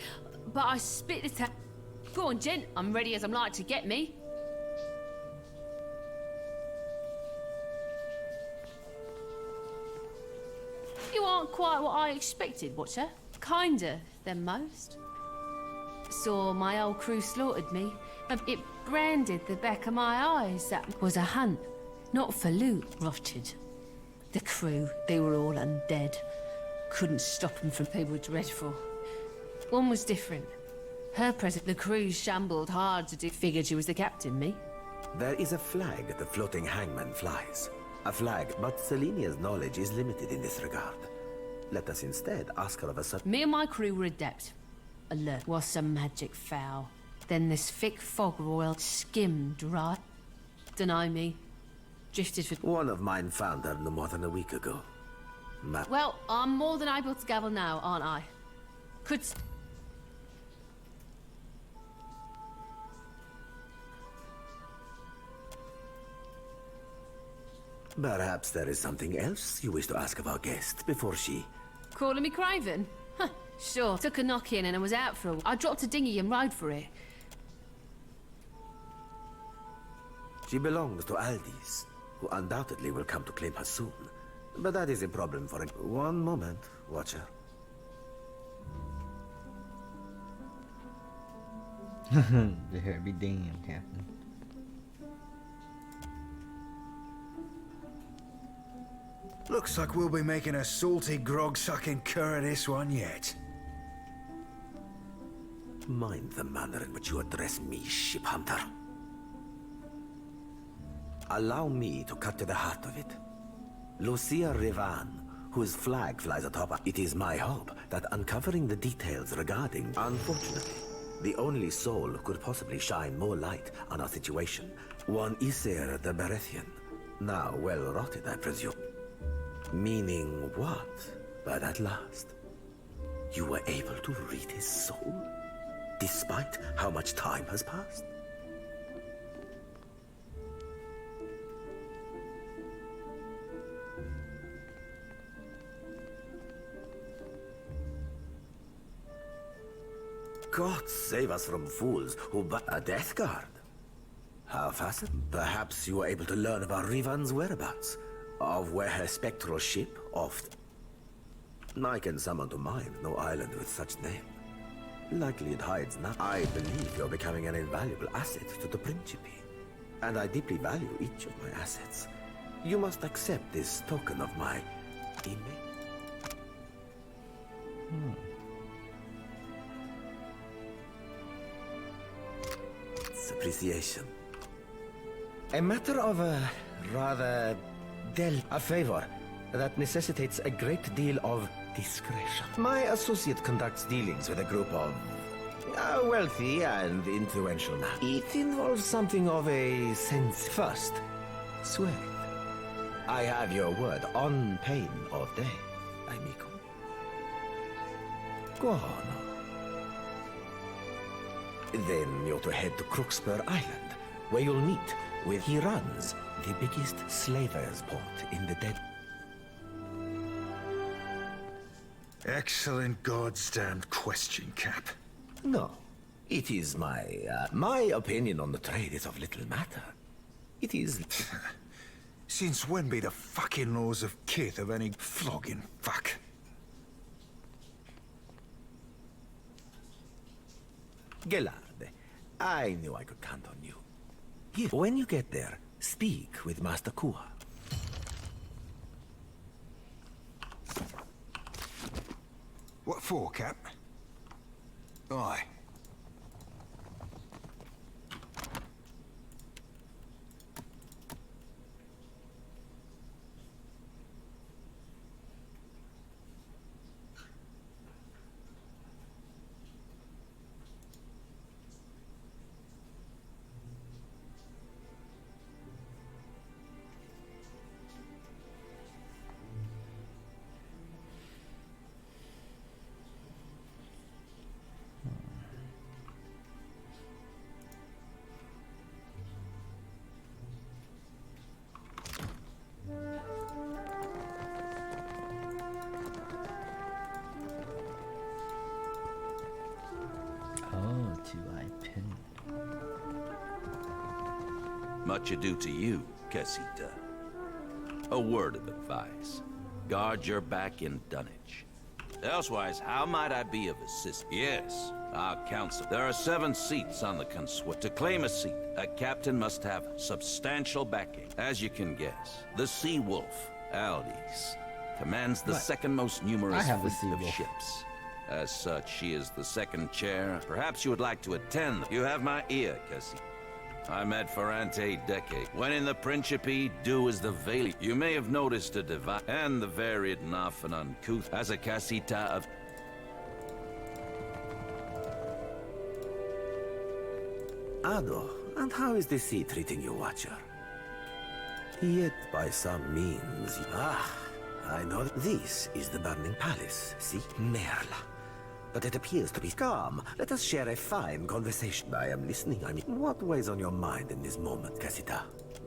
but I spit it out. Go on, gent. I'm ready as I'm like to get me. You aren't quite what I expected, Watcher. Kinder than most. Saw my old crew slaughtered me. It branded the back of my eyes. That was a hunt, not for loot, rotted. The crew, they were all undead. Couldn't stop them from they were dreadful. One was different. Her present, the crew shambled hard to do. Figured she was the captain, me. There is a flag the floating hangman flies. A flag, but Selenia's knowledge is limited in this regard. Let us instead ask her of a sudden. Me and my crew were adept. Alert. Was some magic foul. Then this thick fog roiled, skimmed right. Deny me. Drifted for... One of mine found her no more than a week ago. Well, I'm more than able to gavel now, aren't I? Could... Perhaps there is something else you wish to ask of our guest before she... Calling me Craven? Huh, sure. Took a knock in and I was out for a while. I dropped a dinghy and rode for it. She belongs to Aldis, who undoubtedly will come to claim her soon. But that is a problem for him. One moment, Watcher. There be damned, Captain. Looks like we'll be making a salty grog-sucking cur of this one yet. Mind the manner in which you address me, ship hunter. Allow me to cut to the heart of it. Lucia Rivan, whose flag flies atop, it is my hope that uncovering the details regarding, unfortunately, the only soul who could possibly shine more light on our situation, one Isir the Berethian, now well rotted, I presume. Meaning what? But at last, you were able to read his soul, despite how much time has passed? God save us from fools who a death guard. How fascinating. Perhaps you were able to learn about Rivan's whereabouts, of where her spectral ship oft. I can summon to mind no island with such name. Likely it hides now. I believe you're becoming an invaluable asset to the Principe, and I deeply value each of my assets. You must accept this token of my image. It's appreciation. A matter of a rather A favor that necessitates a great deal of discretion. My associate conducts dealings with a group of wealthy and influential men. It involves something of a sense. First, swear it. I have your word on pain of death, amico. Go on. Then you're to head to Crookspur Island, where you'll meet with he runs the biggest slavers' port in the dead. Excellent goddamned question, Cap. No, it is my opinion on the trade is of little matter. It is... Since when be the fucking laws of kith of any flogging fuck? Gelad, I knew I could count on you. Here, when you get there, speak with Master Kua. What for, Cap? Aye. Much ado to you, Casita. A word of advice. Guard your back in dunnage. Elsewise, how might I be of assistance? Yes, our council. There are 7 seats on the consuelo. To claim a seat, a captain must have substantial backing. As you can guess, the Sea Wolf, Aldis, commands the second most numerous fleet of ships. As such, she is the second chair. Perhaps you would like to attend. You have my ear, Casita. I met Ferrante decade. When in the Principe, do as the Veli. You may have noticed a divide, and the varied and often uncouth, as a casita of... Ado, and how is the sea treating you, Watcher? Yet by some means... I know this is the Burning Palace, see? Merla. But it appears to be calm. Let us share a fine conversation. I am listening. I mean, what weighs on your mind in this moment, Casita?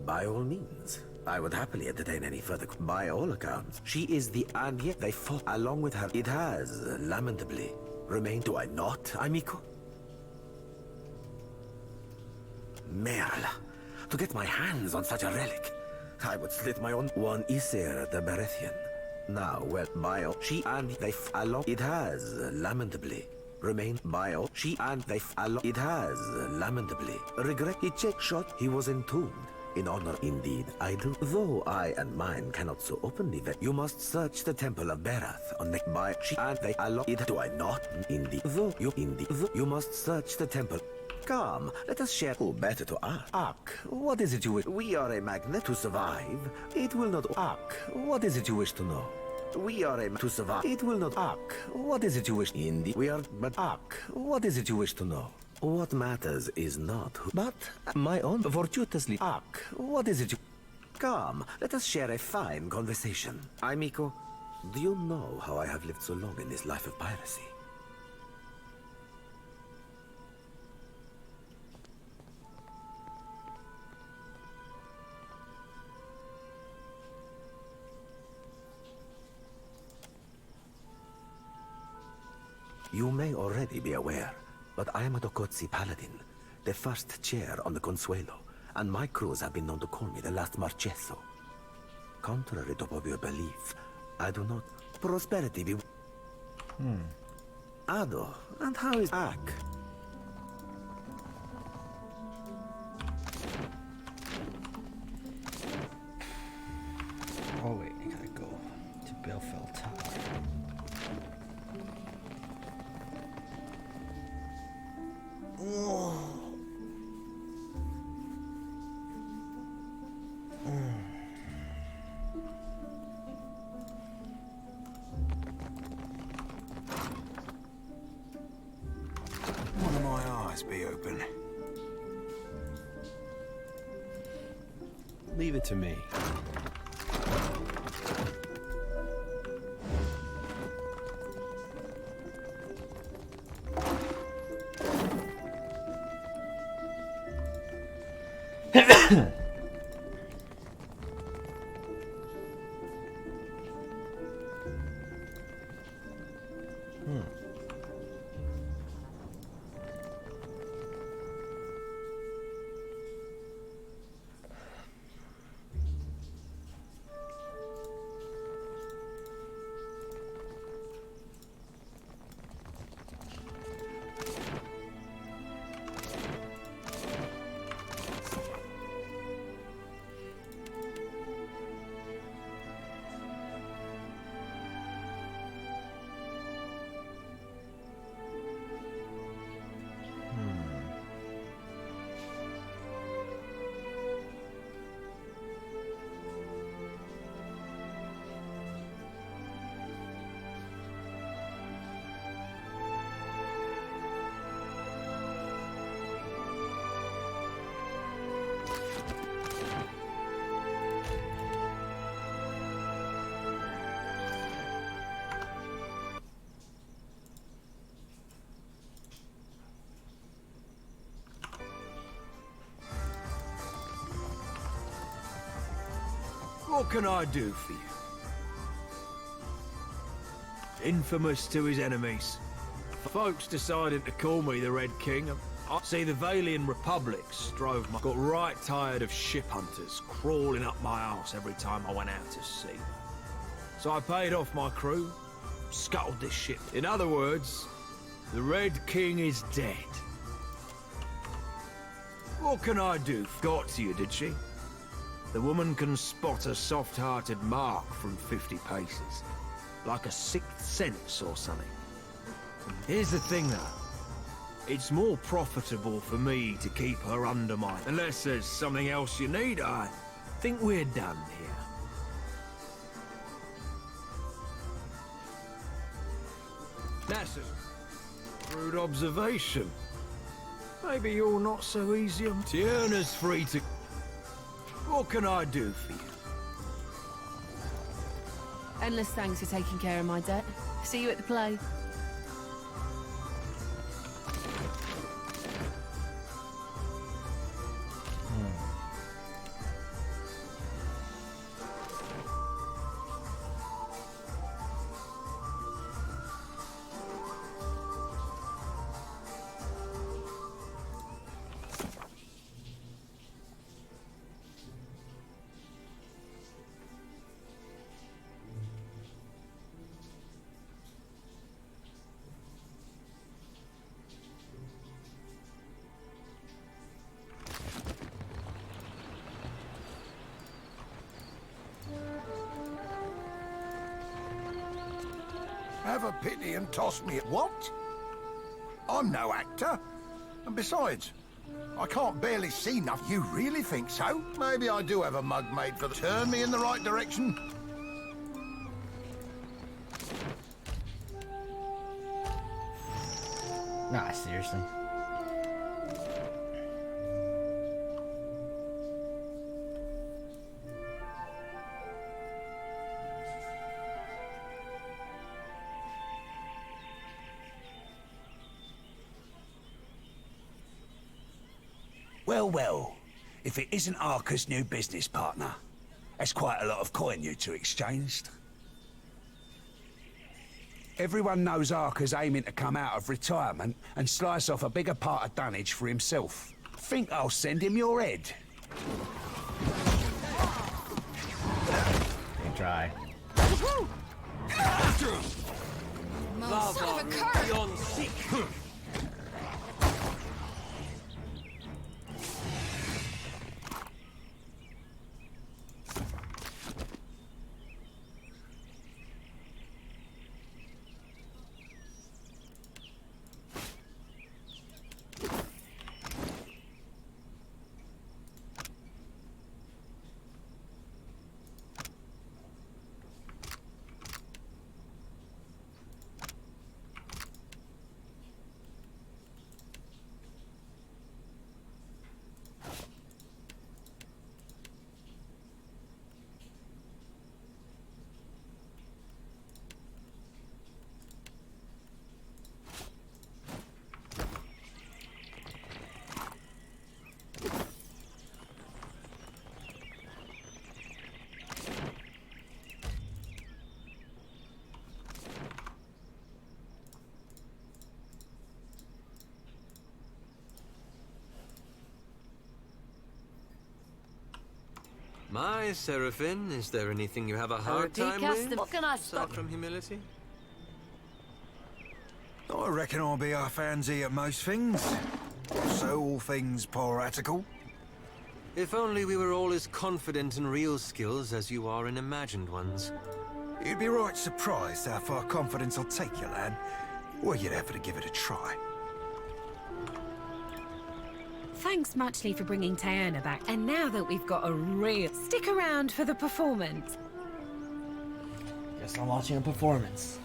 By all means. I would happily entertain any further... By all accounts, she is the... And yet they fought along with her. It has, lamentably, remained... Do I not, amico? Merla. To get my hands on such a relic, I would slit my own... One Isser the Berethian. Now, well, bio, she and they along. It has lamentably remained bio. She and they along. It has lamentably regret. He checked shot. He was entombed in honor. Indeed, I do. Though I and mine cannot so openly vet. You must search the temple of Berath on the by. She and they along. It do I not? Indeed, though you indeed though you must search the temple. Come, let us share. Who better to ask? Ak, what is it you wish? We are a magnet to survive. It will not. Ak, what is it you wish to know? We are a to survive. It will not. Ak, what is it you wish? Indeed, we are. But Ak, what is it you wish to know? What matters is not who, but my own fortuitously. Ak, what is it you? Come, let us share a fine conversation. Amico, do you know how I have lived so long in this life of piracy? You may already be aware, but I am a Dokotsi Paladin, the first chair on the Consuelo, and my crews have been known to call me the last Marcheso. Contrary to popular belief, I do not... Prosperity be... Ado, and how is Ak? Oh wait, I gotta go to Belfell Tower. must be open. Leave it to me. What can I do for you? Infamous to his enemies. Folks decided to call me the Red King. I see the Valian Republics drove my... Got right tired of ship hunters crawling up my arse every time I went out to sea. So I paid off my crew, scuttled this ship. In other words, the Red King is dead. What can I do? Got to you, did she? The woman can spot a soft-hearted mark from 50 paces. Like a sixth sense or something. Here's the thing, though. It's more profitable for me to keep her under my... Unless there's something else you need, I think we're done here. That's a rude observation. Maybe you're not so easy. Tierna's free to... What can I do for you? Endless thanks for taking care of my debt. See you at the play. Have a pity and toss me. What? I'm no actor. And besides, I can't barely see enough. You really think so? Maybe I do have a mug made for the... Turn me in the right direction. Nah, seriously. Well, well. If it isn't Arca's new business partner. That's quite a lot of coin you two exchanged. Everyone knows Arca's aiming to come out of retirement and slice off a bigger part of Dunwich for himself. Think I'll send him your head? They try. Son of a cur! My Seraphim, is there anything you have a hard time with? What can I Aside stop? from humility? I reckon I'll be half handsy at most things. So all things piratical. If only we were all as confident in real skills as you are in imagined ones. You'd be right surprised how far confidence will take you, lad. Were you ever to give it a try? Thanks muchly for bringing Tayona back. And now that we've got a real... Stick around for the performance. Guess I'm watching a performance.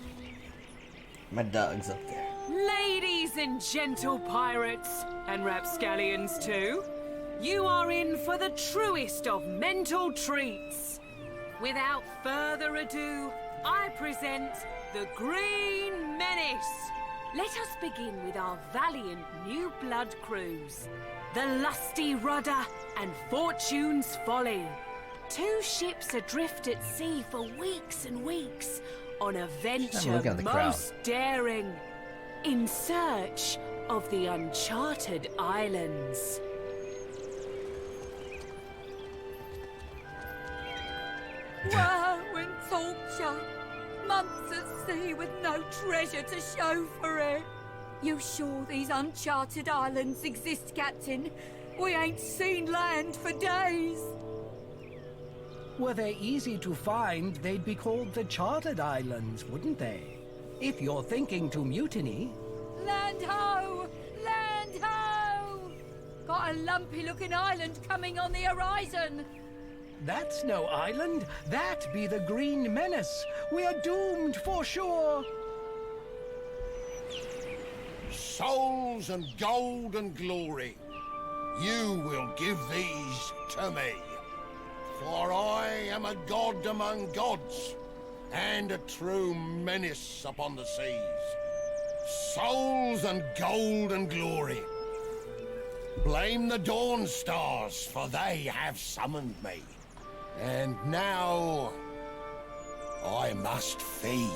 My dog's up there. Ladies and gentle pirates, and rapscallions too, you are in for the truest of mental treats. Without further ado, I present the Green Menace. Let us begin with our valiant new blood crews, the Lusty Rudder and Fortune's Folly. Two ships adrift at sea for weeks and weeks on a venture most daring, in search of the uncharted islands. Woe and torture, months at sea with no treasure to show for it. You sure these uncharted islands exist, Captain? We ain't seen land for days. Were they easy to find, they'd be called the Chartered Islands, wouldn't they? If you're thinking to mutiny... Land ho! Land ho! Got a lumpy-looking island coming on the horizon. That's no island. That be the Green Menace. We're doomed for sure. Souls and gold and glory, you will give these to me. For I am a god among gods, and a true menace upon the seas. Souls and gold and glory. Blame the Dawn Stars, for they have summoned me. And now, I must feed.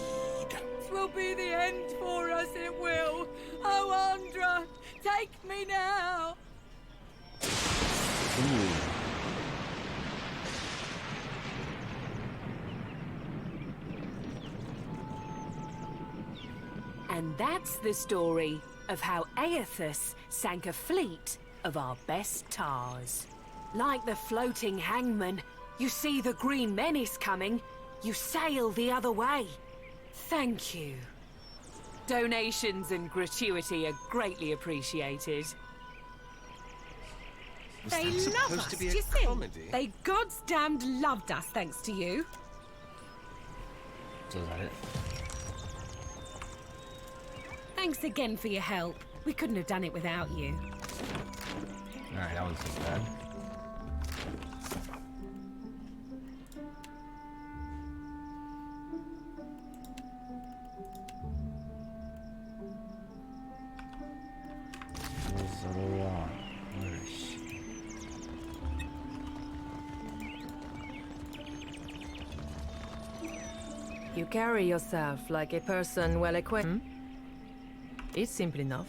This will be the end for us, it will. Oh, Andra, take me now. And that's the story of how Aethys sank a fleet of our best tars. Like the floating hangman, you see the Green Menace coming, you sail the other way. Thank you. Donations and gratuity are greatly appreciated. They love us, do you see? They God's damned loved us thanks to you. So is that it? Thanks again for your help. We couldn't have done it without you. Alright, that wasn't so bad. Where is she? You carry yourself like a person well acquainted. It's simple enough.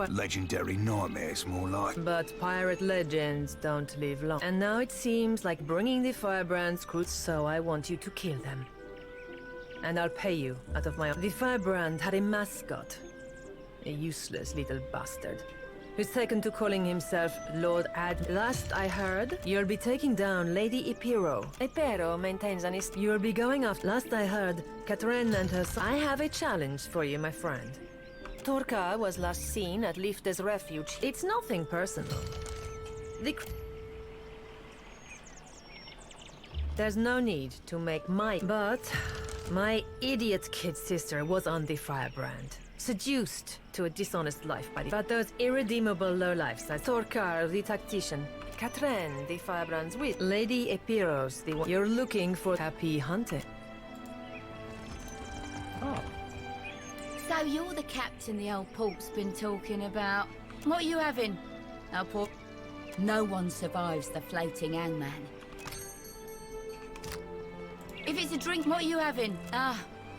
Legendary nightmares, more like. But pirate legends don't live long. And now it seems like bringing the Firebrand's crew, so I want you to kill them. And I'll pay you out of my own. The Firebrand had a mascot. A useless little bastard. Who's taken to calling himself Lord Ad. Last I heard, you'll be taking down Lady Epiro. Epiro maintains an You'll be going after. Last I heard, Catherine and her son. I have a challenge for you, my friend. Torka was last seen at Lifte's refuge. It's nothing personal. There's no need to make But my idiot kid sister was on the Firebrand. Seduced to a dishonest life by but those irredeemable lowlifes as Torkar, the tactician, Catherine, the Firebrand's wit, Lady Epiros, the one you're looking for. Happy hunting. Oh. So you're the captain the old pork's been talking about. What are you having? Our pork. No one survives the floating hangman. If it's a drink, what are you having?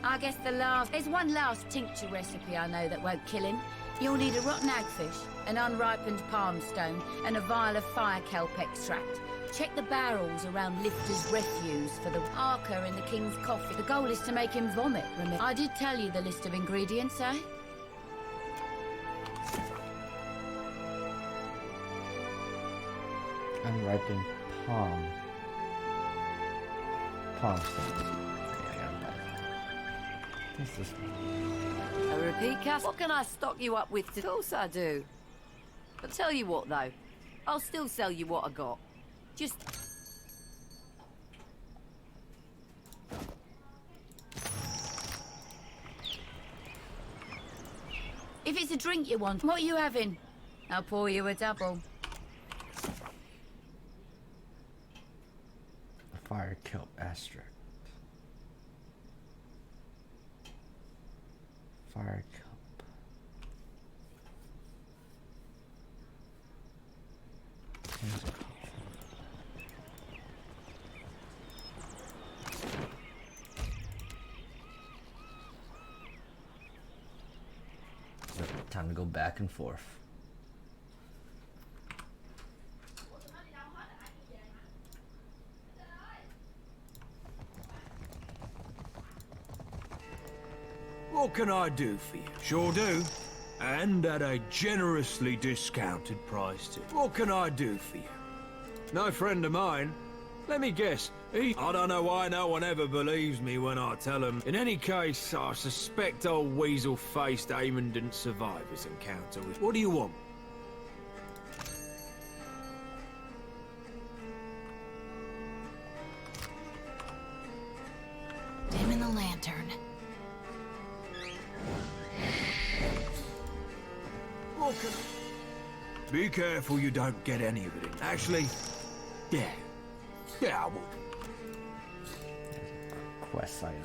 I guess there's one last tincture recipe I know that won't kill him. You'll need a rotten hagfish, an unripened palm stone, and a vial of fire kelp extract. Check the barrels around Lifter's refuse for the Arker in the King's coffee. The goal is to make him vomit, remember? I did tell you the list of ingredients, eh? Unripened palm. Palm stems. Okay, I got that. What's this one? A repeat cast? What can I stock you up with? Of course I do. But tell you what, though. I'll still sell you what I got. Just... If it's a drink you want, what are you having? I'll pour you a double. A fire kelp extract. Fire kelp. Time to go back and forth. What can I do for you? Sure do. And at a generously discounted price too. What can I do for you? No friend of mine. Let me guess. I don't know why no one ever believes me when I tell them. In any case, I suspect old weasel-faced Eamon didn't survive his encounter with... What do you want? Dim in the lantern. What can... Be careful you don't get any of it in. Actually, yeah. Yeah, I will. Quest item.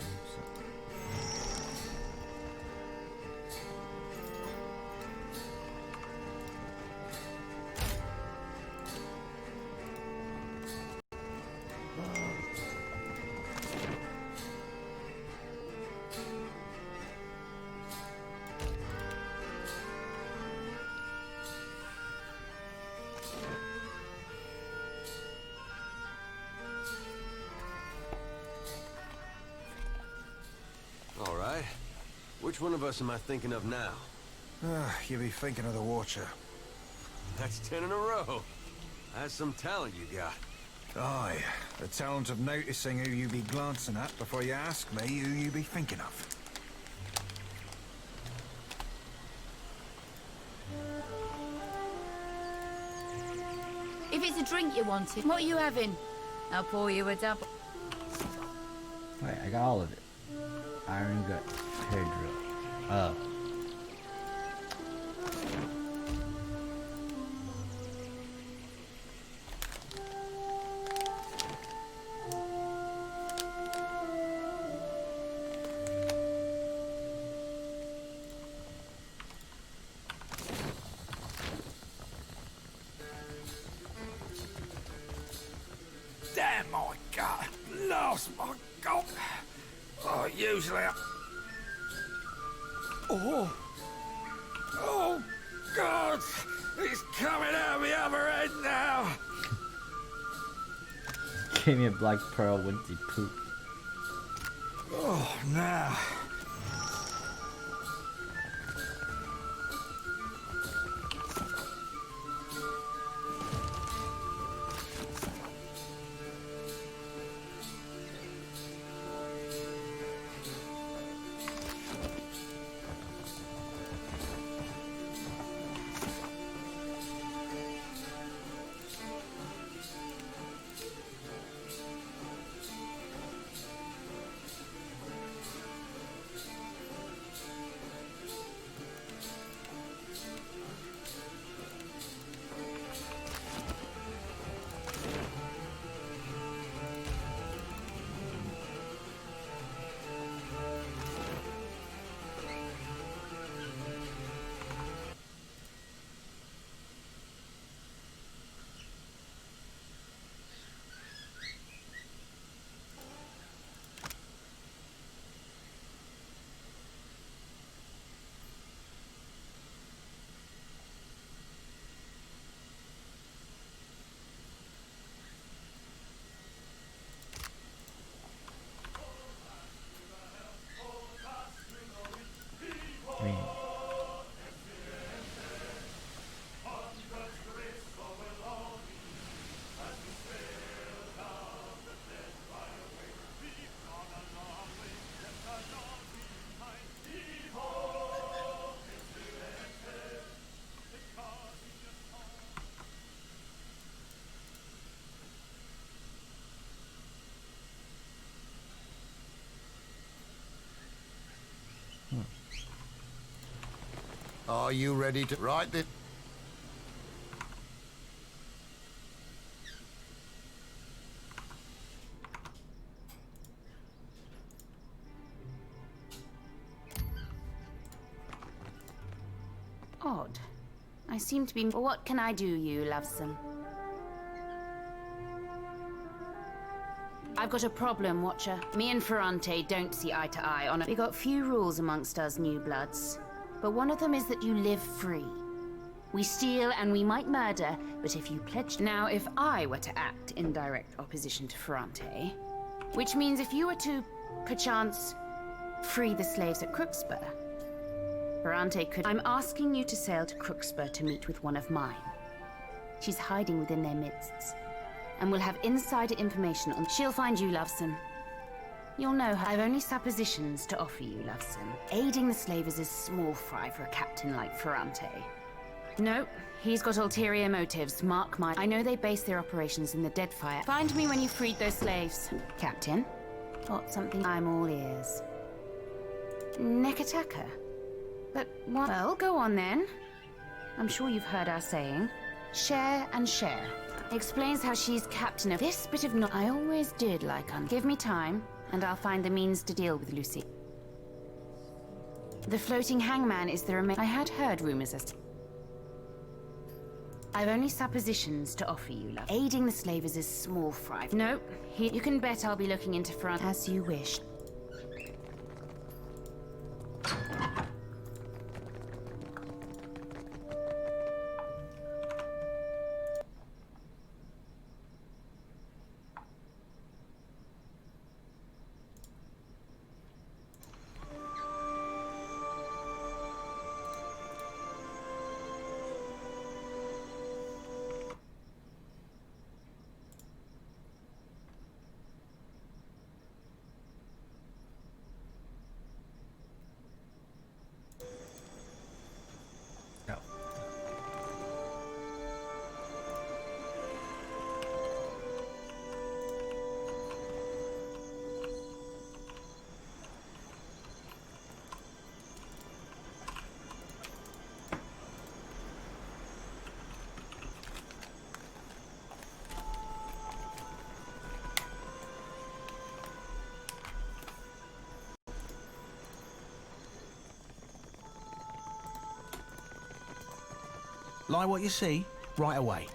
All right. Which one of us am I thinking of now? You be thinking of the Watcher. That's 10 in a row. That's some talent you got. Aye, the talent of noticing who you be glancing at before you ask me who you be thinking of. If it's a drink you wanted, what are you having? I'll pour you a double. Wait, I got all of it. Iron gut, hair drill. Oh. Damn my gut! Lost my gut! Oh, usually I... Oh! Oh, God! He's coming out the other end now! Gave me a black pearl with the poop. Oh, now... I mean, Are you ready to write it? Odd. I seem to be... What can I do, you loveson? I've got a problem, Watcher. Me and Ferrante don't see eye to eye on it. We got few rules amongst us new bloods, but one of them is that you live free. We steal and we might murder, but if you pledge... Now, if I were to act in direct opposition to Ferrante, which means if you were to, perchance, free the slaves at Crookspur, Ferrante could... I'm asking you to sail to Crookspur to meet with one of mine. She's hiding within their midst, and will have insider information on... She'll find you, loveson. You'll know her. I've only suppositions to offer you, loveson. Aiding the slavers is small fry for a captain like Ferrante. No, he's got ulterior motives, mark my... I know they base their operations in the Deadfire. Find me when you've freed those slaves. Captain? Got something? I'm all ears. Nekataka? But what? Well, go on then. I'm sure you've heard our saying. Share and share. Explains how she's captain of this bit of I always did like Give me time, and I'll find the means to deal with Lucy. The floating hangman is the I had heard rumors as to... I've only suppositions to offer you, love. Aiding the slavers is small fry. No, you can bet I'll be looking into front as you wish. Like what you see, right away.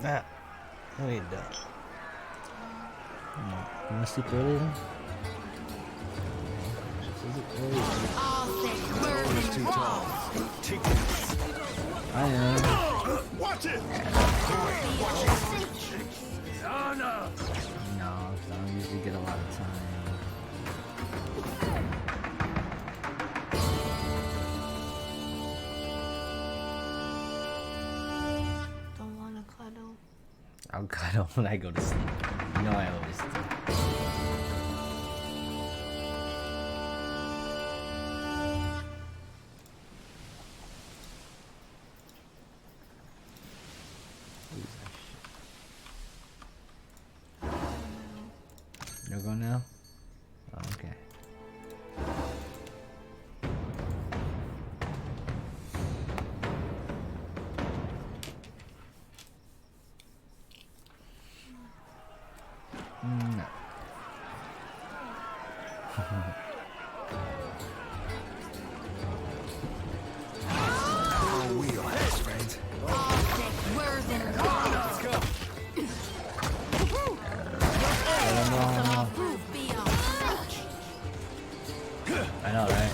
That. What are you doing? Come on. You wanna sleep early then? Is it early? It's too tall. I am. Watch it! No, 'cause I don't usually get a lot of time. I'll cuddle when I go to sleep. You know I always do. cargo now? Okay. No. Oh, wheelhouse, friends. I know, right?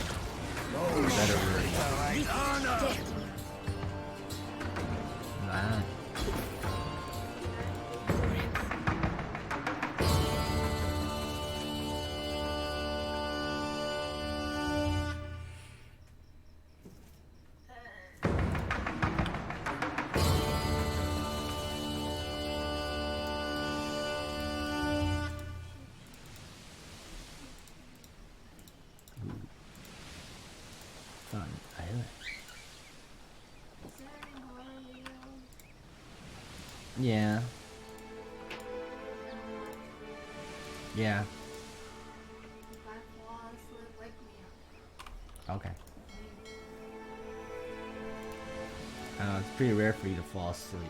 Better hurry. Nah. Fun island. Yeah. Yeah. Okay. I know, it's pretty rare for you to fall asleep.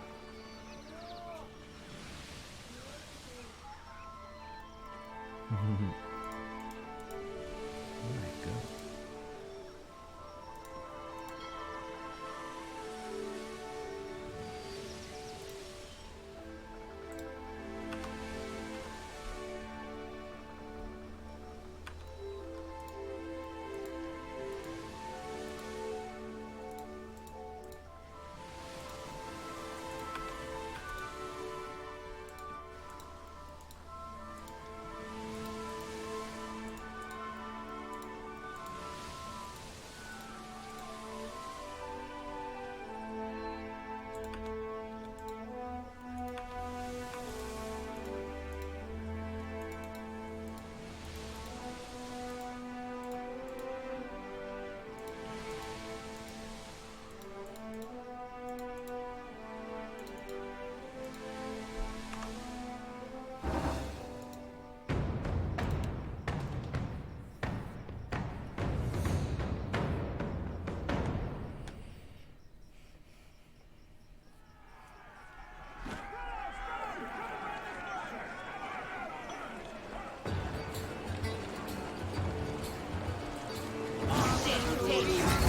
Oh my god.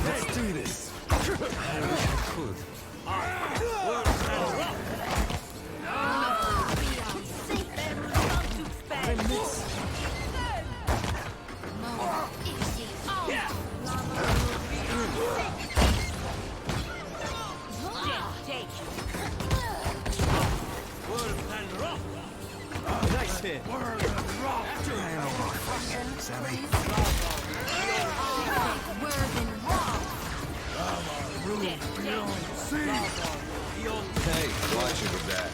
Let's do this. I wish I could. Nice hit. Savvy. Hey, watch it with that.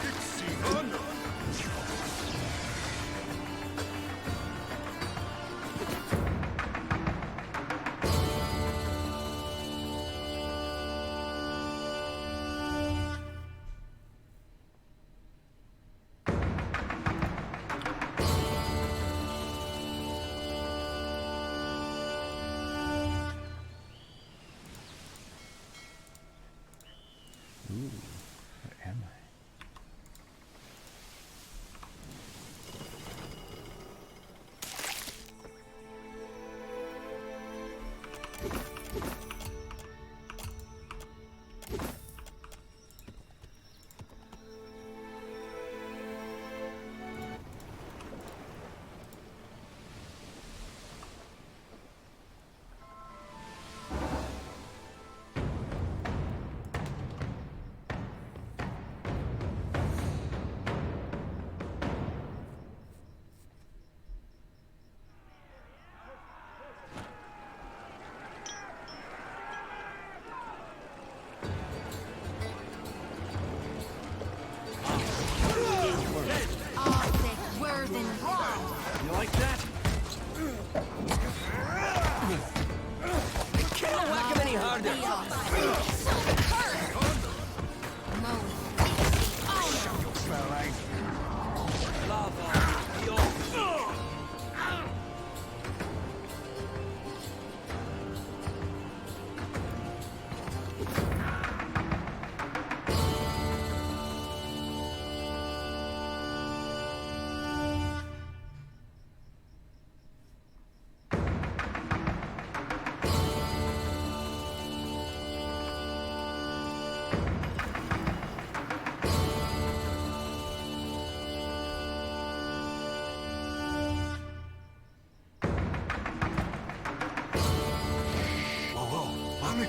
Ooh, where am I? You like that? Can't whack him any harder.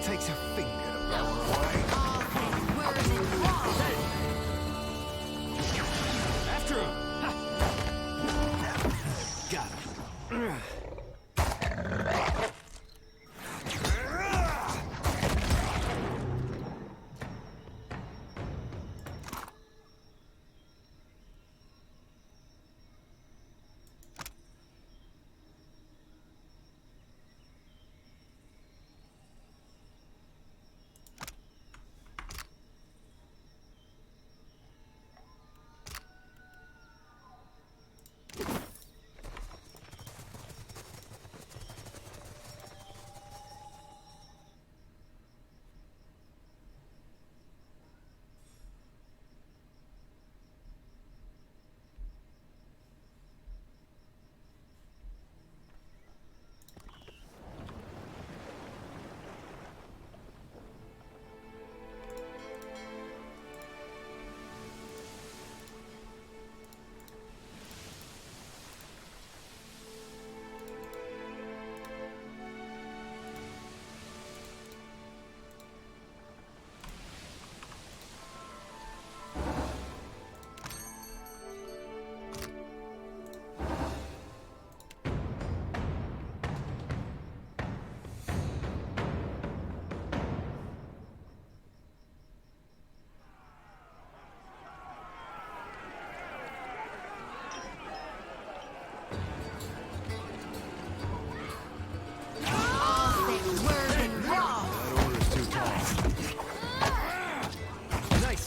It takes a finger to blow away. After him! Got him.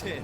hit.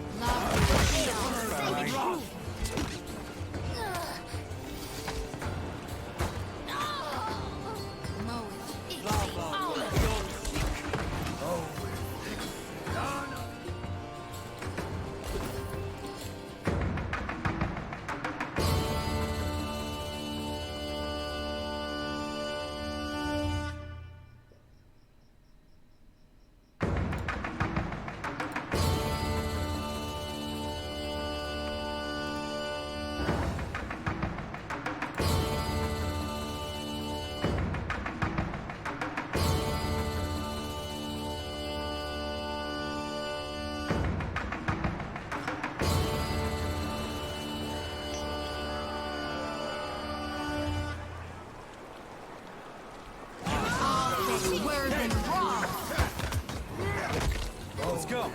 Let's go.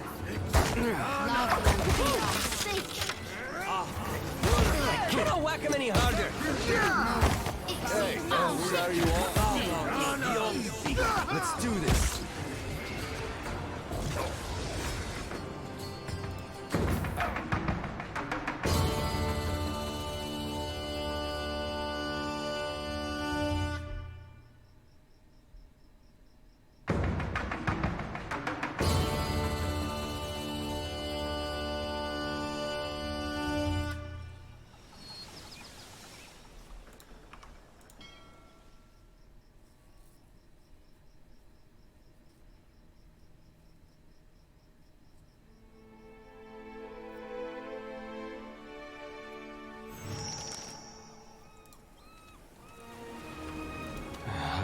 Don't whack him any harder. Hey, sorry you all. Let's do this.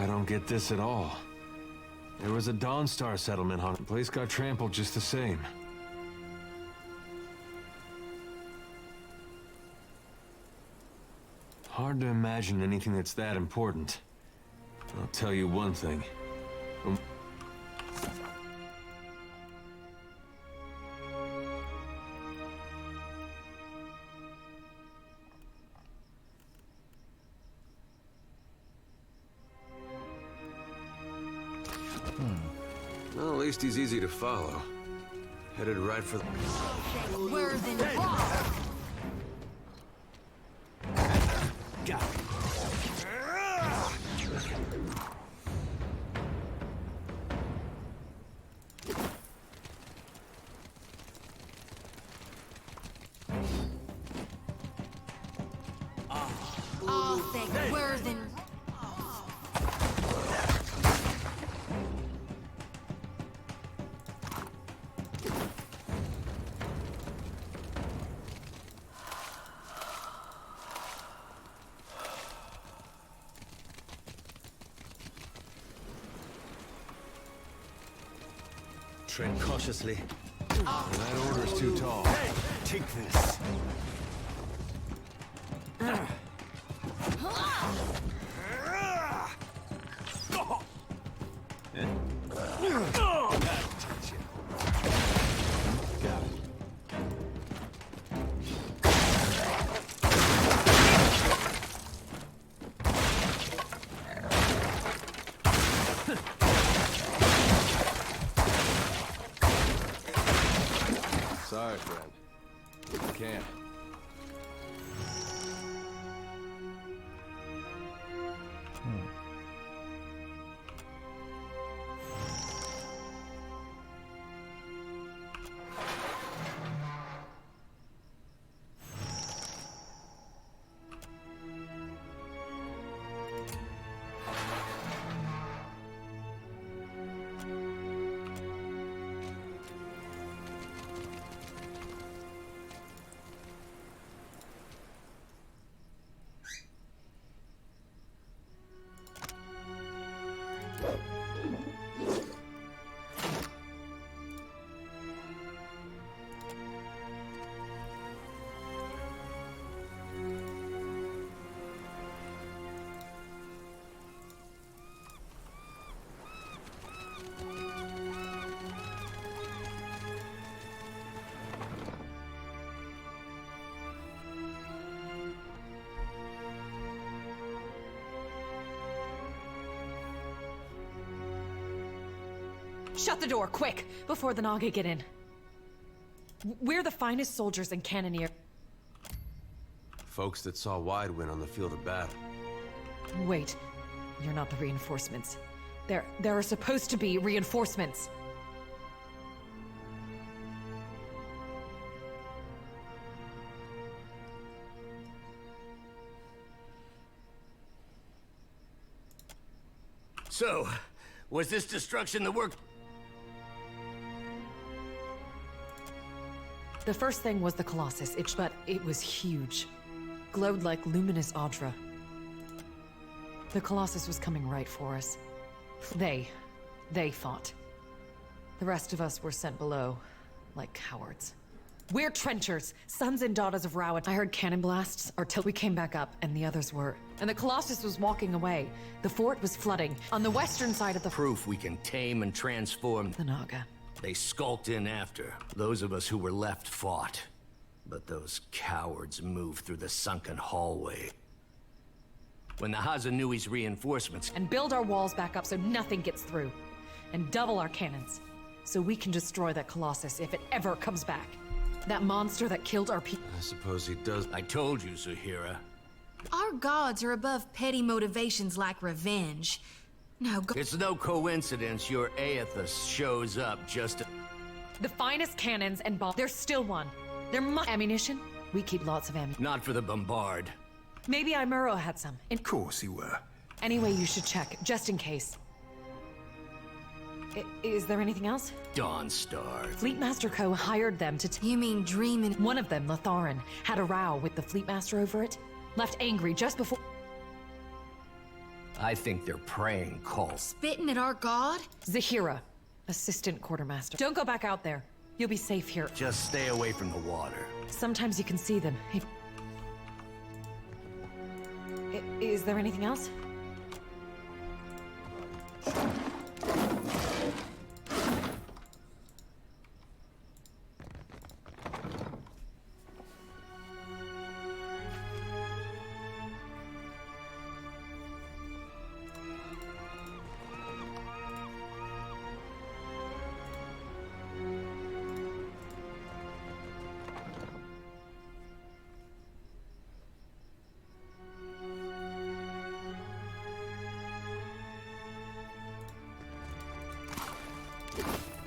I don't get this at all. There was a Dawnstar settlement on it. The place got trampled just the same. Hard to imagine anything that's that important. I'll tell you one thing. Well, at least he's easy to follow. Headed right for the... Got it. Tread cautiously. That order's too tall. Hey, take this. Sorry, friend. I can't. Shut the door, quick, before the Naga get in. We're the finest soldiers and cannoneers. Folks that saw Widewind on the field of battle. Wait, you're not the reinforcements. There are supposed to be reinforcements. So, was this destruction the work? The first thing was the Colossus, but it was huge. Glowed like luminous Audra. The Colossus was coming right for us. They fought. The rest of us were sent below, like cowards. We're trenchers, sons and daughters of Rowett. I heard cannon blasts until we came back up, and the others were. And the Colossus was walking away. The fort was flooding. On the western side of the— Proof we can tame and transform the Naga. They skulked in after. Those of us who were left fought. But those cowards moved through the sunken hallway. When the Hazanui's reinforcements— And build our walls back up so nothing gets through. And double our cannons. So we can destroy that Colossus if it ever comes back. That monster that killed our people. I suppose he does. I told you, Zahira. Our gods are above petty motivations like revenge. No, it's no coincidence your Aethys shows up just to— The finest cannons and bombs. There's still one. There must— Ammunition? We keep lots of ammunition. Not for the bombard. Maybe Imuro had some. Of course he were. Anyway, you should check, just in case. Is there anything else? Dawnstar. Fleetmaster Co. hired them to— You mean Dreamin'? One of them, Latharan, had a row with the Fleetmaster over it. Left angry just before— I think they're praying calls. Spitting at our god? Zahira, assistant quartermaster. Don't go back out there. You'll be safe here. Just stay away from the water. Sometimes you can see them. Is there anything else?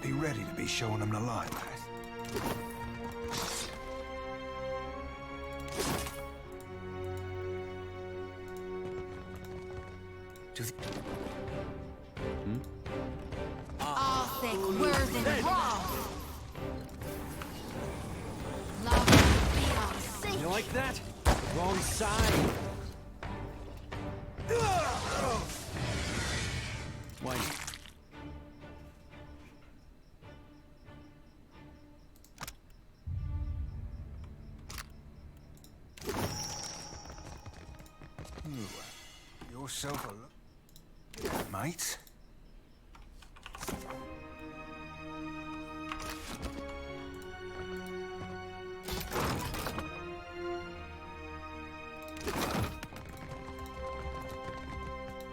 Be ready to be showing them the light. All thick, worth and raw. Love be on sync. You like that? Wrong side. Why? yourself a look, mate.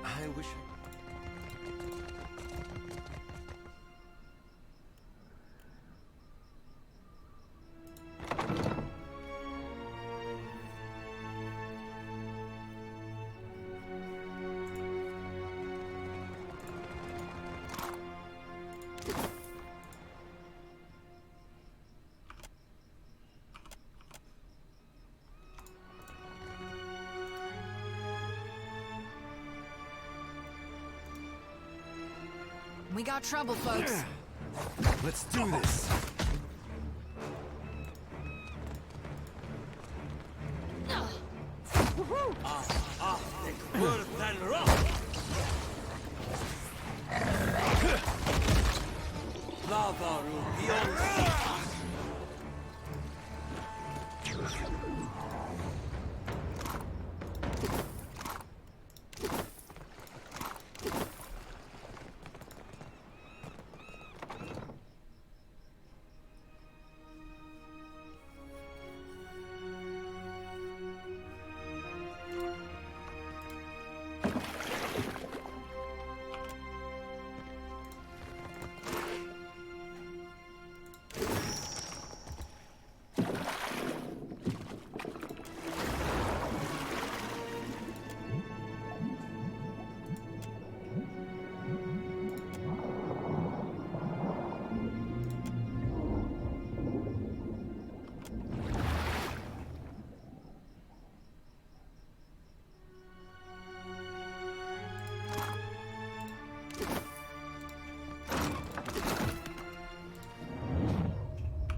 I wish We got trouble, folks. Let's do this.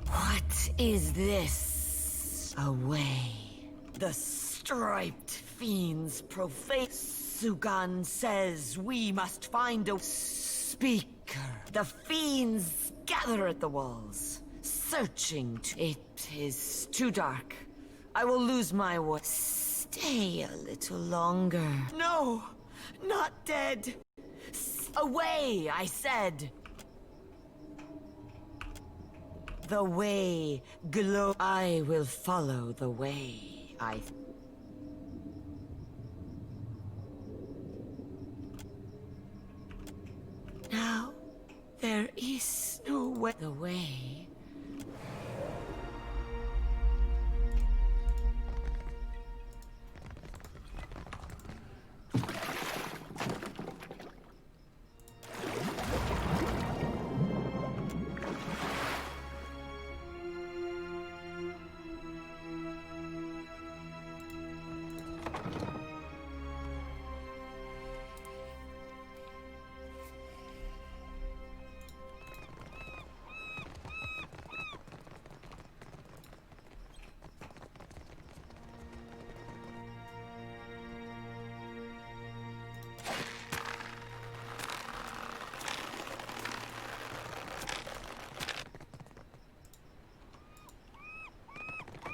What is this? Away. The striped fiends profane. Sugan says we must find a speaker. The fiends gather at the walls, searching to... It is too dark. I will lose my way. Stay a little longer. No! Not dead! Away, I said! The way glow. I will follow the way. Now, there is no way. The way.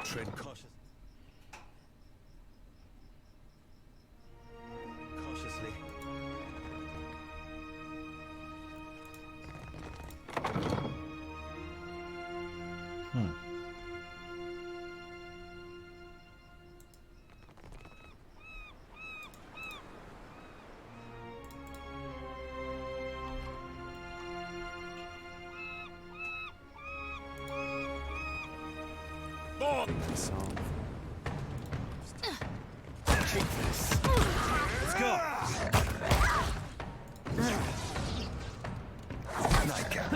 Tread cautious. Cautiously. Song. Kick this. Let's go. Nightcap.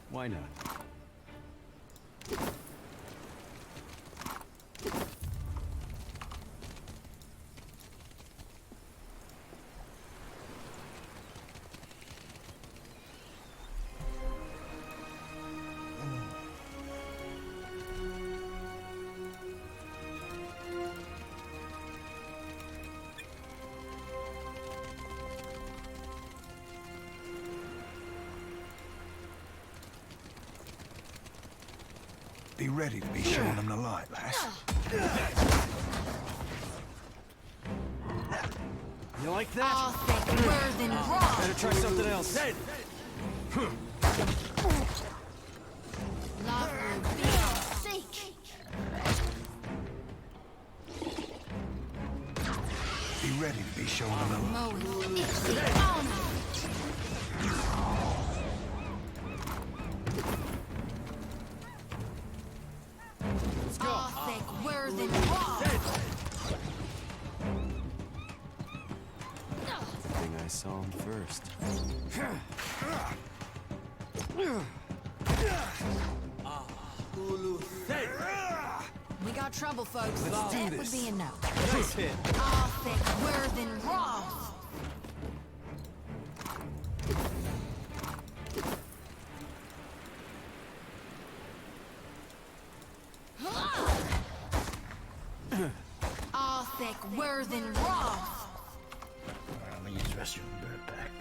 Why not? Be ready to be showing them the light, lass. You like that? All thick, worth, and raw. Better try something else. Love will be our seek. Be ready to be showing them the light. Mowing, it's the honor. Let's go. All thick, worth, and raw. I think I saw him first. We got trouble, folks. Let's do That this. would be a no. Nice hit. All thick, worth, and raw. All thick, worth, and raw. I'm gonna use the restroom. Be right back.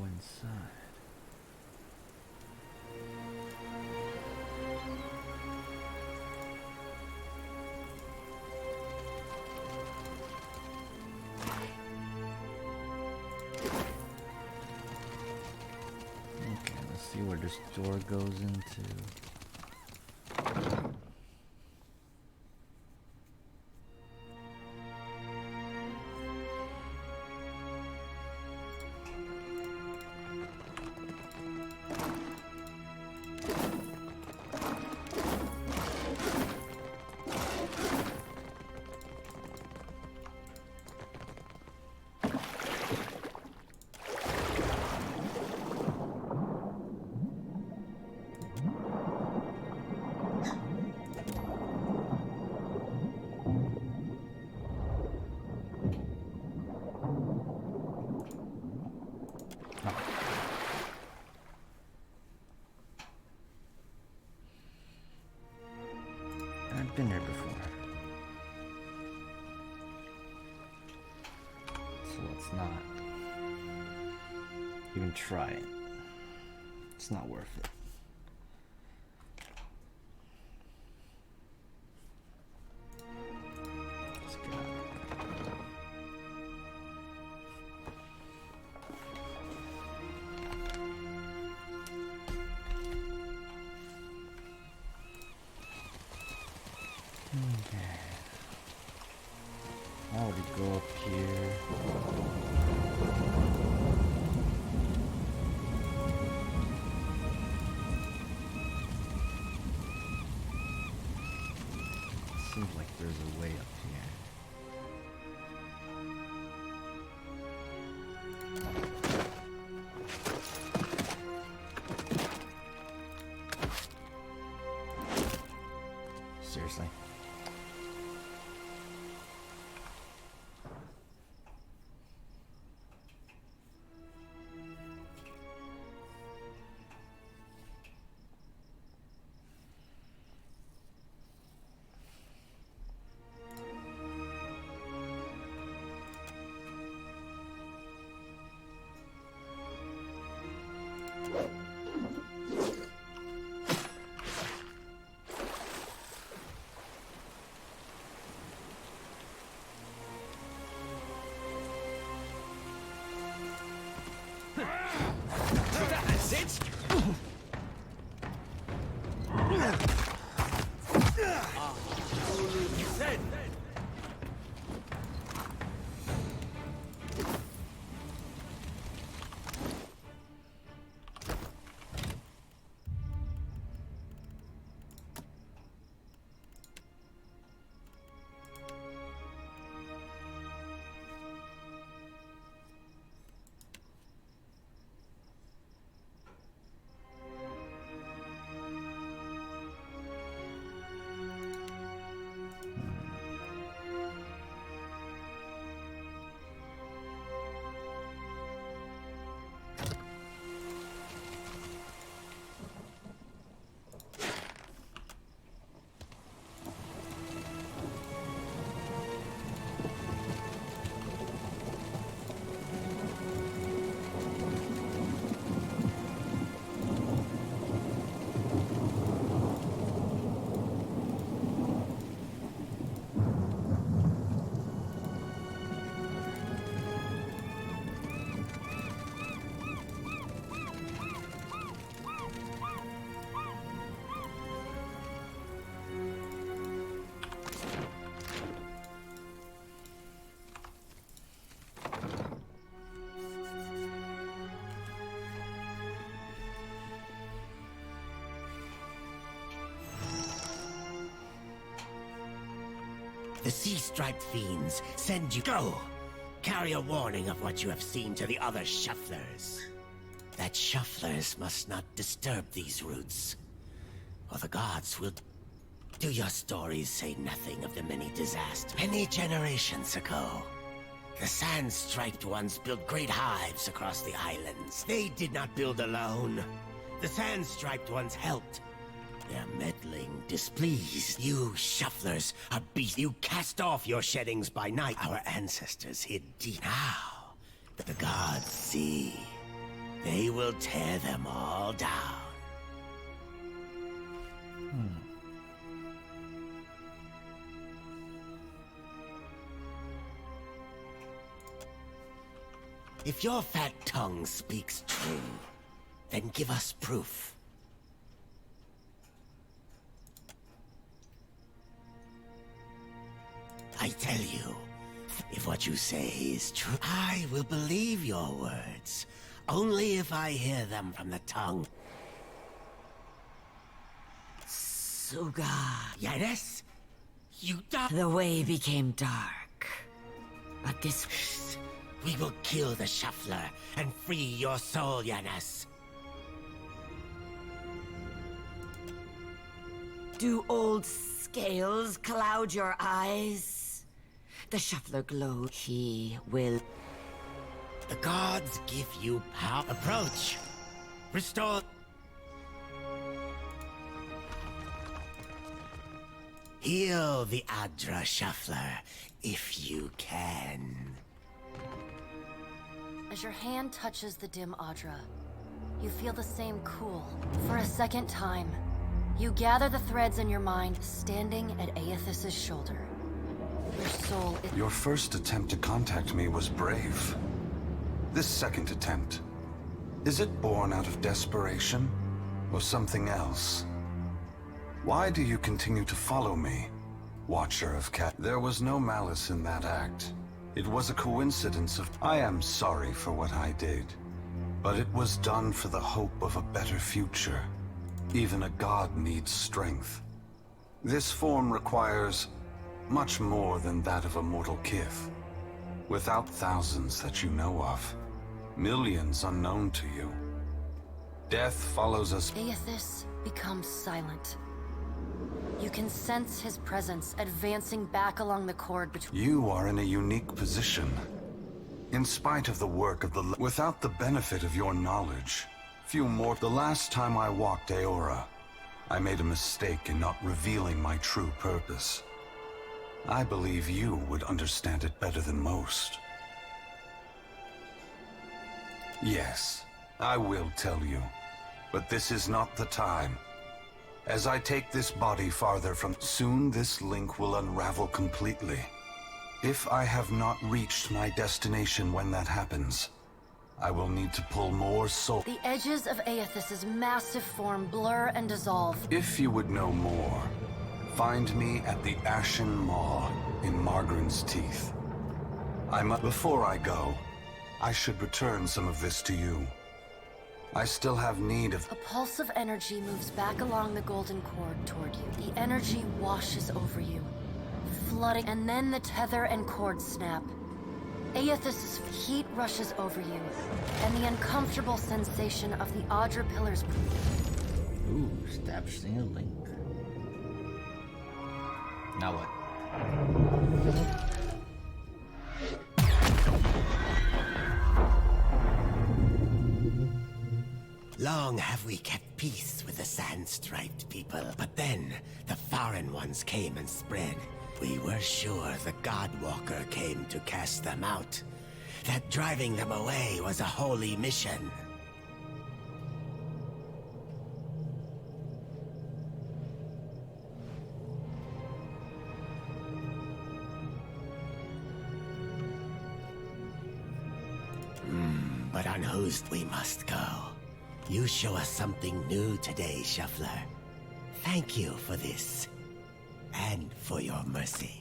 go inside. Okay, let's see where this door goes into. I've been there before. So let's not even try it. It's not worth it. Let's get out. Okay. Now we go up here. Seems like there's a way up here. Seriously? That's it! The sea-striped fiends send you... Go! Carry a warning of what you have seen to the other shufflers. That shufflers must not disturb these roots, or the gods will... Do your stories say nothing of the many disasters? Many generations ago, the sand-striped ones built great hives across the islands. They did not build alone. The sand-striped ones helped. Their meddling displeased. You shufflers are beasts. You cast off your sheddings by night. Our ancestors hid deep. Now that the gods see, they will tear them all down. If your fat tongue speaks true, then give us proof. I tell you, if what you say is true, I will believe your words. Only if I hear them from the tongue. Suga. Yes? You die. The way became dark. But this... We will kill the shuffler and free your soul, Yanis. Do old scales cloud your eyes? The shuffler glowed. He will... The gods give you power. Approach. Restore... Heal the Adra shuffler, if you can. As your hand touches the dim Adra, you feel the same cool. For a second time, you gather the threads in your mind, standing at Aethys' shoulder. Your soul is... Your first attempt to contact me was brave. This second attempt, is it born out of desperation, or something else? Why do you continue to follow me, Watcher of Cat? There was no malice in that act. It was a coincidence of... I am sorry for what I did, but it was done for the hope of a better future. Even a god needs strength. This form requires much more than that of a mortal kith. Without thousands that you know of, millions unknown to you, death follows us. Aethys becomes silent. You can sense his presence advancing back along the cord between... You are in a unique position. In spite of the work of the... Without the benefit of your knowledge, few more... The last time I walked Aora, I made a mistake in not revealing my true purpose. I believe you would understand it better than most. Yes, I will tell you, but this is not the time. As I take this body farther from... Soon this link will unravel completely. If I have not reached my destination when that happens, I will need to pull more soul... The edges of Aethys' massive form blur and dissolve. If you would know more, find me at the Ashen Maw in Margaren's Teeth. Before I go, I should return some of this to you. I still have need of... A pulse of energy moves back along the golden cord toward you. The energy washes over you, flooding, and then the tether and cord snap. Aethys' heat rushes over you, and the uncomfortable sensation of the Adra pillars... Ooh, establishing a link. Now what? Long have we kept peace with the sand-striped people, but then the foreign ones came and spread. We were sure the Godwalker came to cast them out, that driving them away was a holy mission. But unhoosed we must go. You show us something new today, Shuffler. Thank you for this, and for your mercy.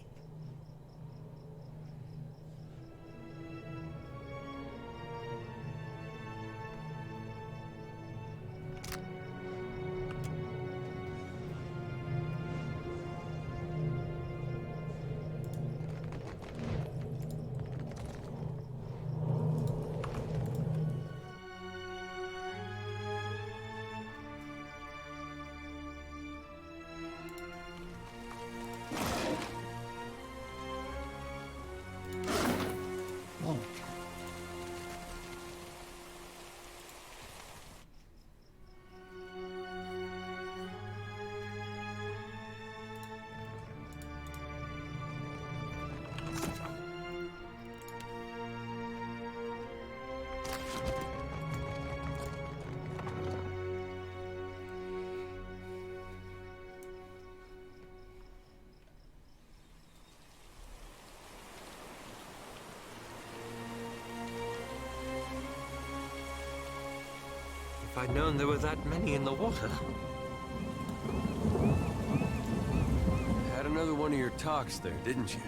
I'd known there were that many in the water. Had another one of your talks there, didn't you?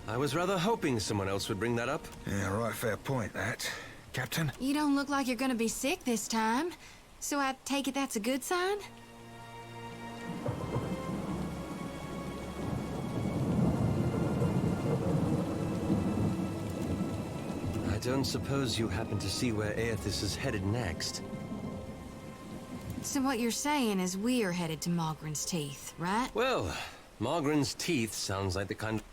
I was rather hoping someone else would bring that up. Yeah, right, fair point, that. Captain? You don't look like you're gonna be sick this time. So I take it that's a good sign? I don't suppose you happen to see where Aethys is headed next. So what you're saying is we're headed to Malgren's Teeth, right? Well, Malgren's Teeth sounds like the kind of...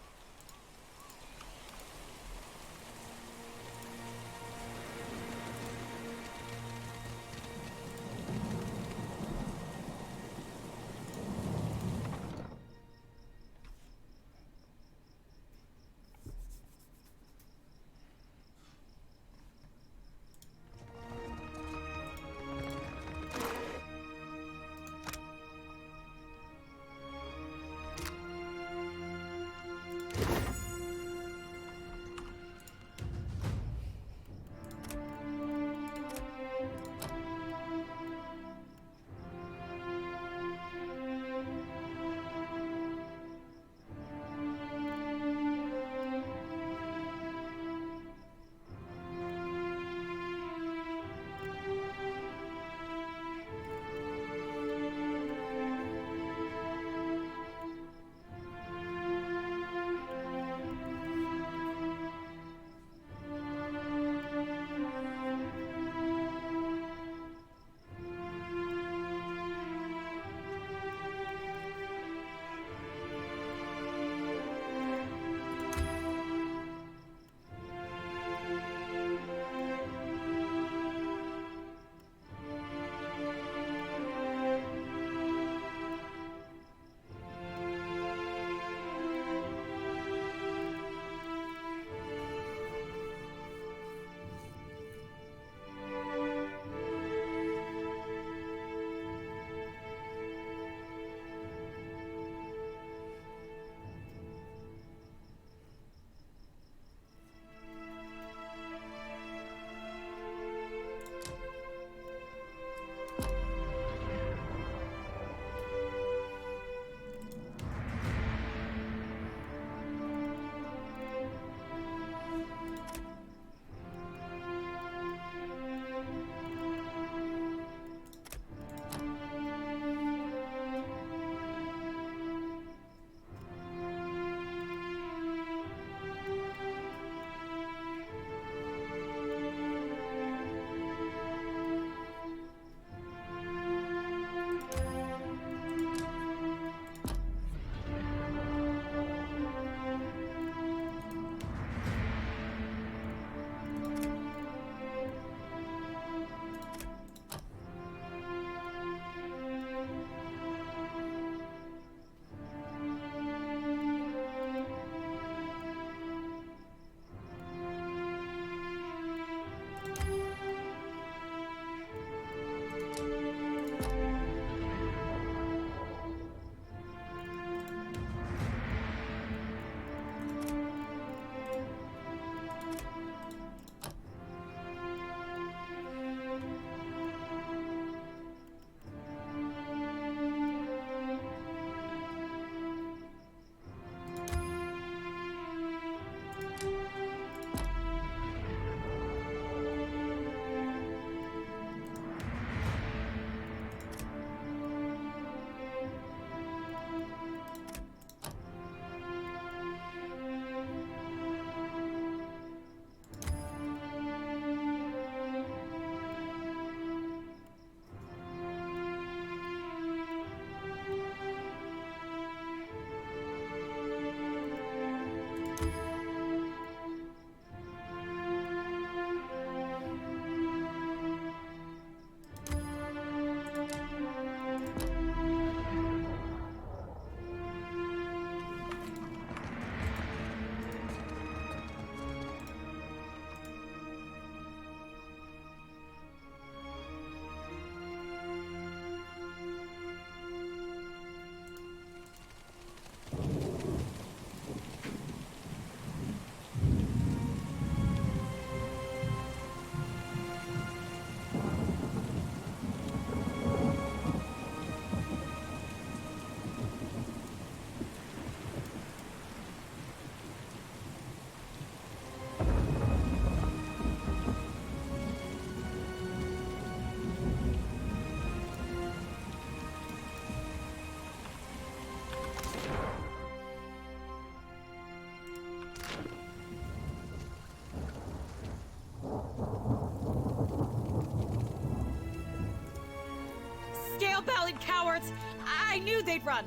scale-bellied cowards! I knew they'd run!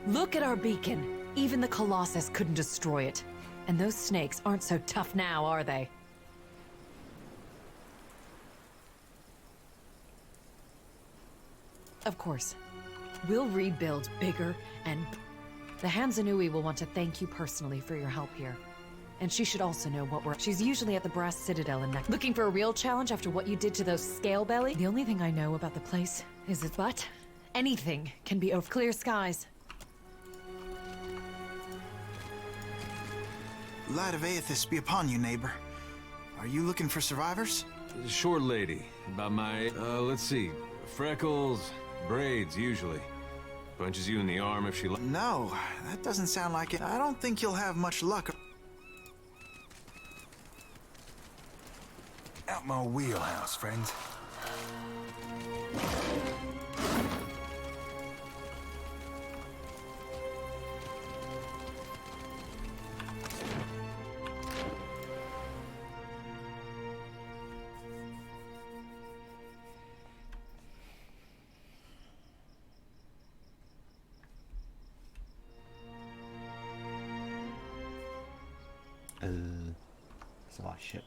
Look at our beacon. Even the Colossus couldn't destroy it. And those snakes aren't so tough now, are they? Of course. We'll rebuild bigger and... The Hamzanui will want to thank you personally for your help here. And she should also know what we're... She's usually at the Brass Citadel in next... Looking for a real challenge after what you did to those scale-belly? The only thing I know about the place is that... But anything can be over clear skies. Light of Aethys be upon you, neighbor. Are you looking for survivors? Short lady, about my, let's see, freckles, braids, usually. Punches you in the arm if she... No, that doesn't sound like it. I don't think you'll have much luck. Out my wheelhouse, friend. That's a lot of ships.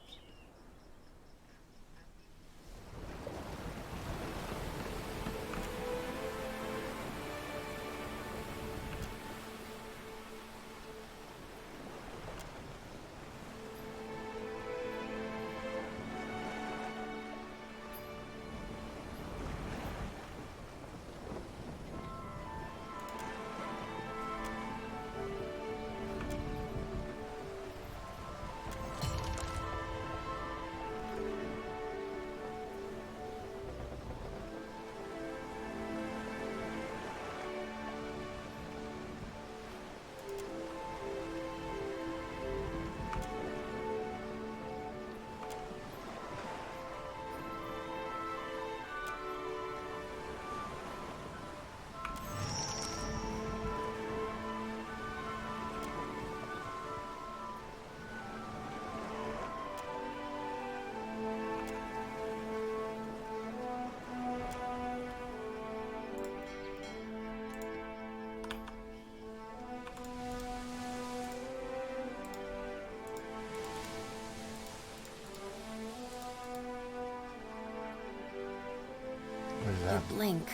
You blink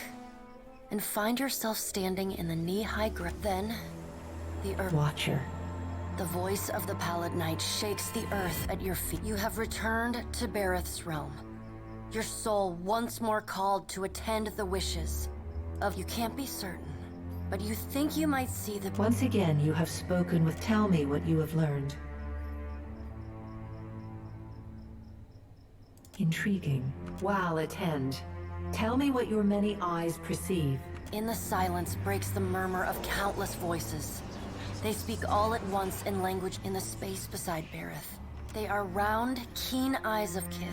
and find yourself standing in the knee-high ground. Then, the Earth Watcher. The voice of the Pallid Knight shakes the earth at your feet. You have returned to Bareth's realm. Your soul once more called to attend the wishes of... You can't be certain, but you think you might see the... Once again, you have spoken with... Tell me what you have learned. Intriguing. While attend. Tell me what your many eyes perceive. In the silence breaks the murmur of countless voices. They speak all at once in language in the space beside Bareth. They are round, keen eyes of Kith.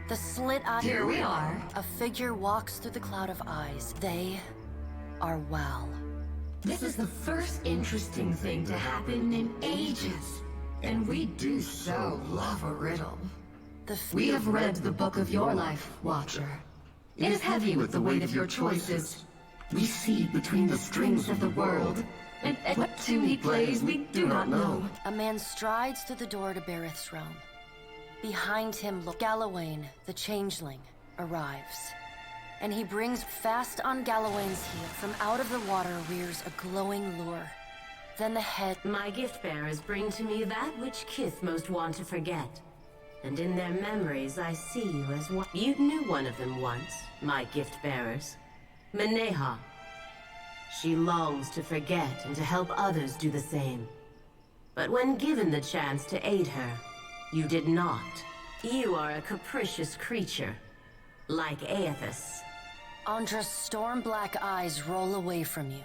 The slit eye... Here we are. A figure walks through the cloud of eyes. They are Wal. This is the first interesting thing to happen in ages. And we do so love a riddle. We have read the book of your life, Watcher. It is heavy with the weight of your choices. We see between the strings of the world, and what tune he plays we do not know. A man strides through the door to Bareth's realm. Behind him, Galawain, the changeling, arrives. And he brings fast on Galawain's heel. From out of the water rears a glowing lure. Then the head... My gift bearers bring to me that which Kith most want to forget. And in their memories I see you as one. You knew one of them once, my gift bearers. Maneha. She longs to forget and to help others do the same. But when given the chance to aid her, you did not. You are a capricious creature, like Aethys. Andra's storm-black eyes roll away from you.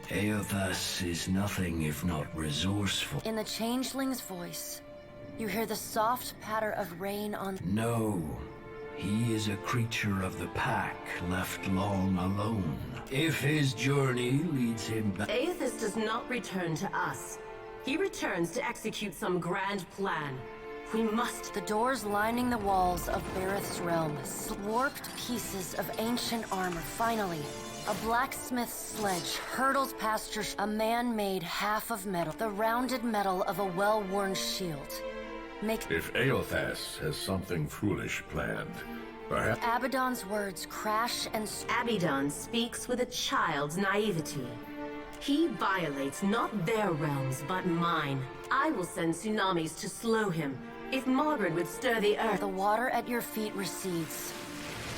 Aethys is nothing if not resourceful. In the changeling's voice, you hear the soft patter of rain on... No. He is a creature of the pack, left long alone. If his journey leads him back... Aethys does not return to us. He returns to execute some grand plan. We must. The doors lining the walls of Bareth's realm. Warped pieces of ancient armor. Finally, a blacksmith's sledge hurtles past your... A man made half of metal. The rounded metal of a well-worn shield. If Eothas has something foolish planned, perhaps... Abaddon's words crash and... Abaddon speaks with a child's naivety. He violates not their realms, but mine. I will send tsunamis to slow him. If Margaret would stir the earth... The water at your feet recedes.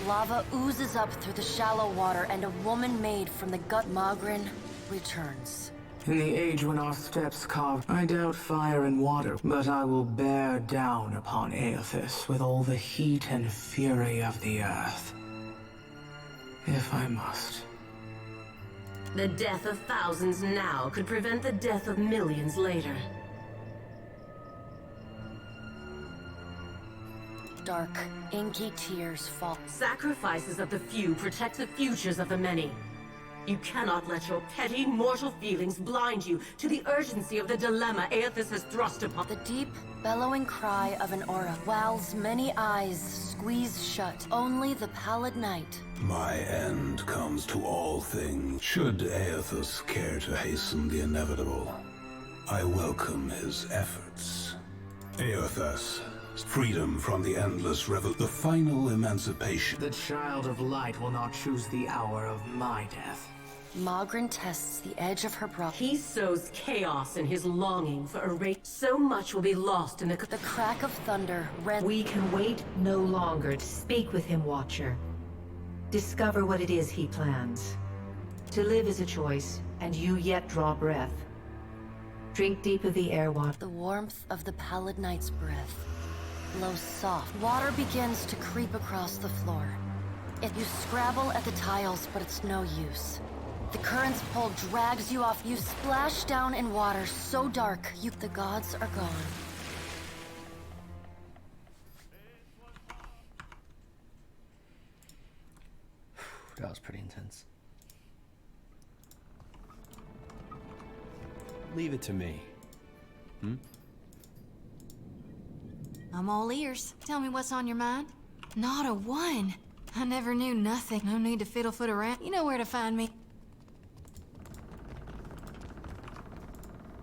Lava oozes up through the shallow water, and a woman made from the gut Magrin returns. In the age when our steps carved, I doubt fire and water, but I will bear down upon Eothas with all the heat and fury of the earth. If I must. The death of thousands now could prevent the death of millions later. Dark, inky tears fall. Sacrifices of the few protect the futures of the many. You cannot let your petty mortal feelings blind you to the urgency of the dilemma Eothas has thrust upon. The deep, bellowing cry of an aura, Wal's many eyes squeeze shut. Only the pallid night. My end comes to all things. Should Eothas care to hasten the inevitable, I welcome his efforts. Eothas, freedom from the endless the final emancipation. The Child of Light will not choose the hour of my death. Magrin tests the edge of her brow. He sows chaos in his longing for a race. So much will be lost in the crack of thunder rent. We can wait no longer to speak with him, Watcher. Discover what it is he plans. To live is a choice, and you yet draw breath. Drink deep of the air water. The warmth of the pallid night's breath blows soft. Water begins to creep across the floor. You scrabble at the tiles, but it's no use. The current's pull drags you off. You splash down in water so dark, the gods are gone. That was pretty intense. Leave it to me. I'm all ears. Tell me what's on your mind. Not a one. I never knew nothing. No need to fiddle-foot around. You know where to find me.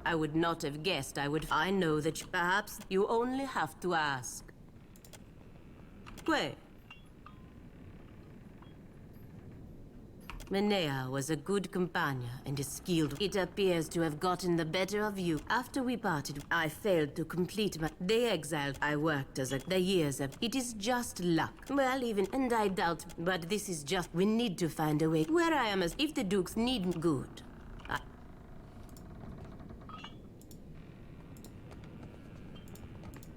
I would not have guessed I know that perhaps you only have to ask. Wait. Menea was a good companion and a skilled. It appears to have gotten the better of you. After we parted, I failed to complete my... They exiled. I worked as the years of... It is just luck. Well, even... And I doubt... But this is just... We need to find a way. Where I am as... If the Dukes need good.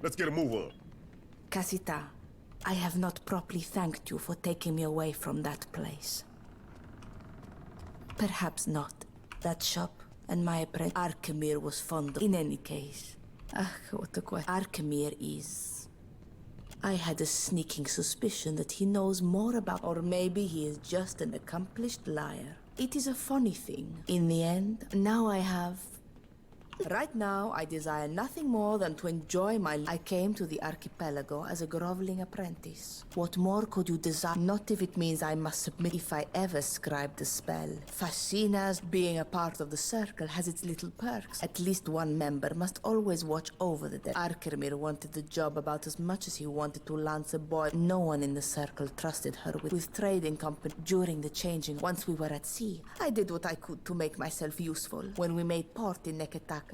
Let's get a move on. Casita, I have not properly thanked you for taking me away from that place. Perhaps not. That shop and my apprentice Arkemir was fond of. In any case, what a question. Arkemir is... I had a sneaking suspicion that he knows more about... Or maybe he is just an accomplished liar. It is a funny thing. In the end, now I have... Right now, I desire nothing more than to enjoy my... I came to the archipelago as a groveling apprentice. What more could you desire? Not if it means I must submit if I ever scribe the spell. Fascina's being a part of the circle has its little perks. At least one member must always watch over the dead. Arkemir wanted the job about as much as he wanted to lance a boy. No one in the circle trusted her with trading company during the changing. Once we were at sea, I did what I could to make myself useful. When we made port in Neketaka,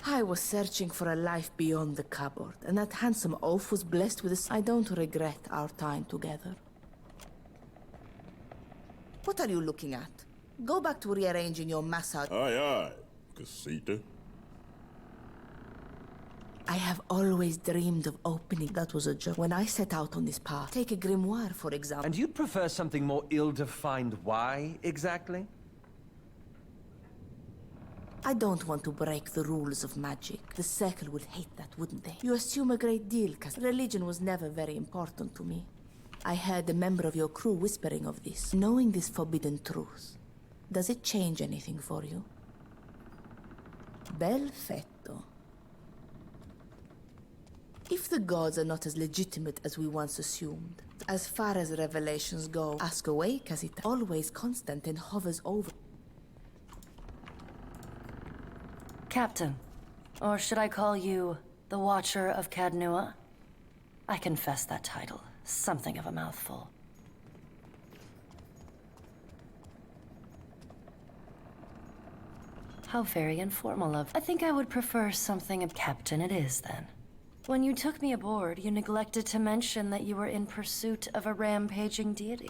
I was searching for a life beyond the cupboard, and that handsome oaf was blessed with a... I don't regret our time together. What are you looking at? Go back to rearranging your mess out. Aye, aye, Casita. I have always dreamed of opening. That was a joke. When I set out on this path, take a grimoire, for example. And you'd prefer something more ill-defined. Why, exactly? I don't want to break the rules of magic. The Circle would hate that, wouldn't they? You assume a great deal, because religion was never very important to me. I heard a member of your crew whispering of this. Knowing this forbidden truth, does it change anything for you? Bel fetto. If the gods are not as legitimate as we once assumed, as far as revelations go, ask away, Casita. Always constant and hovers over. Captain. Or should I call you the Watcher of Cadnua? I confess that title. Something of a mouthful. How very informal of... I think I would prefer something of Captain it is, then. When you took me aboard, you neglected to mention that you were in pursuit of a rampaging deity.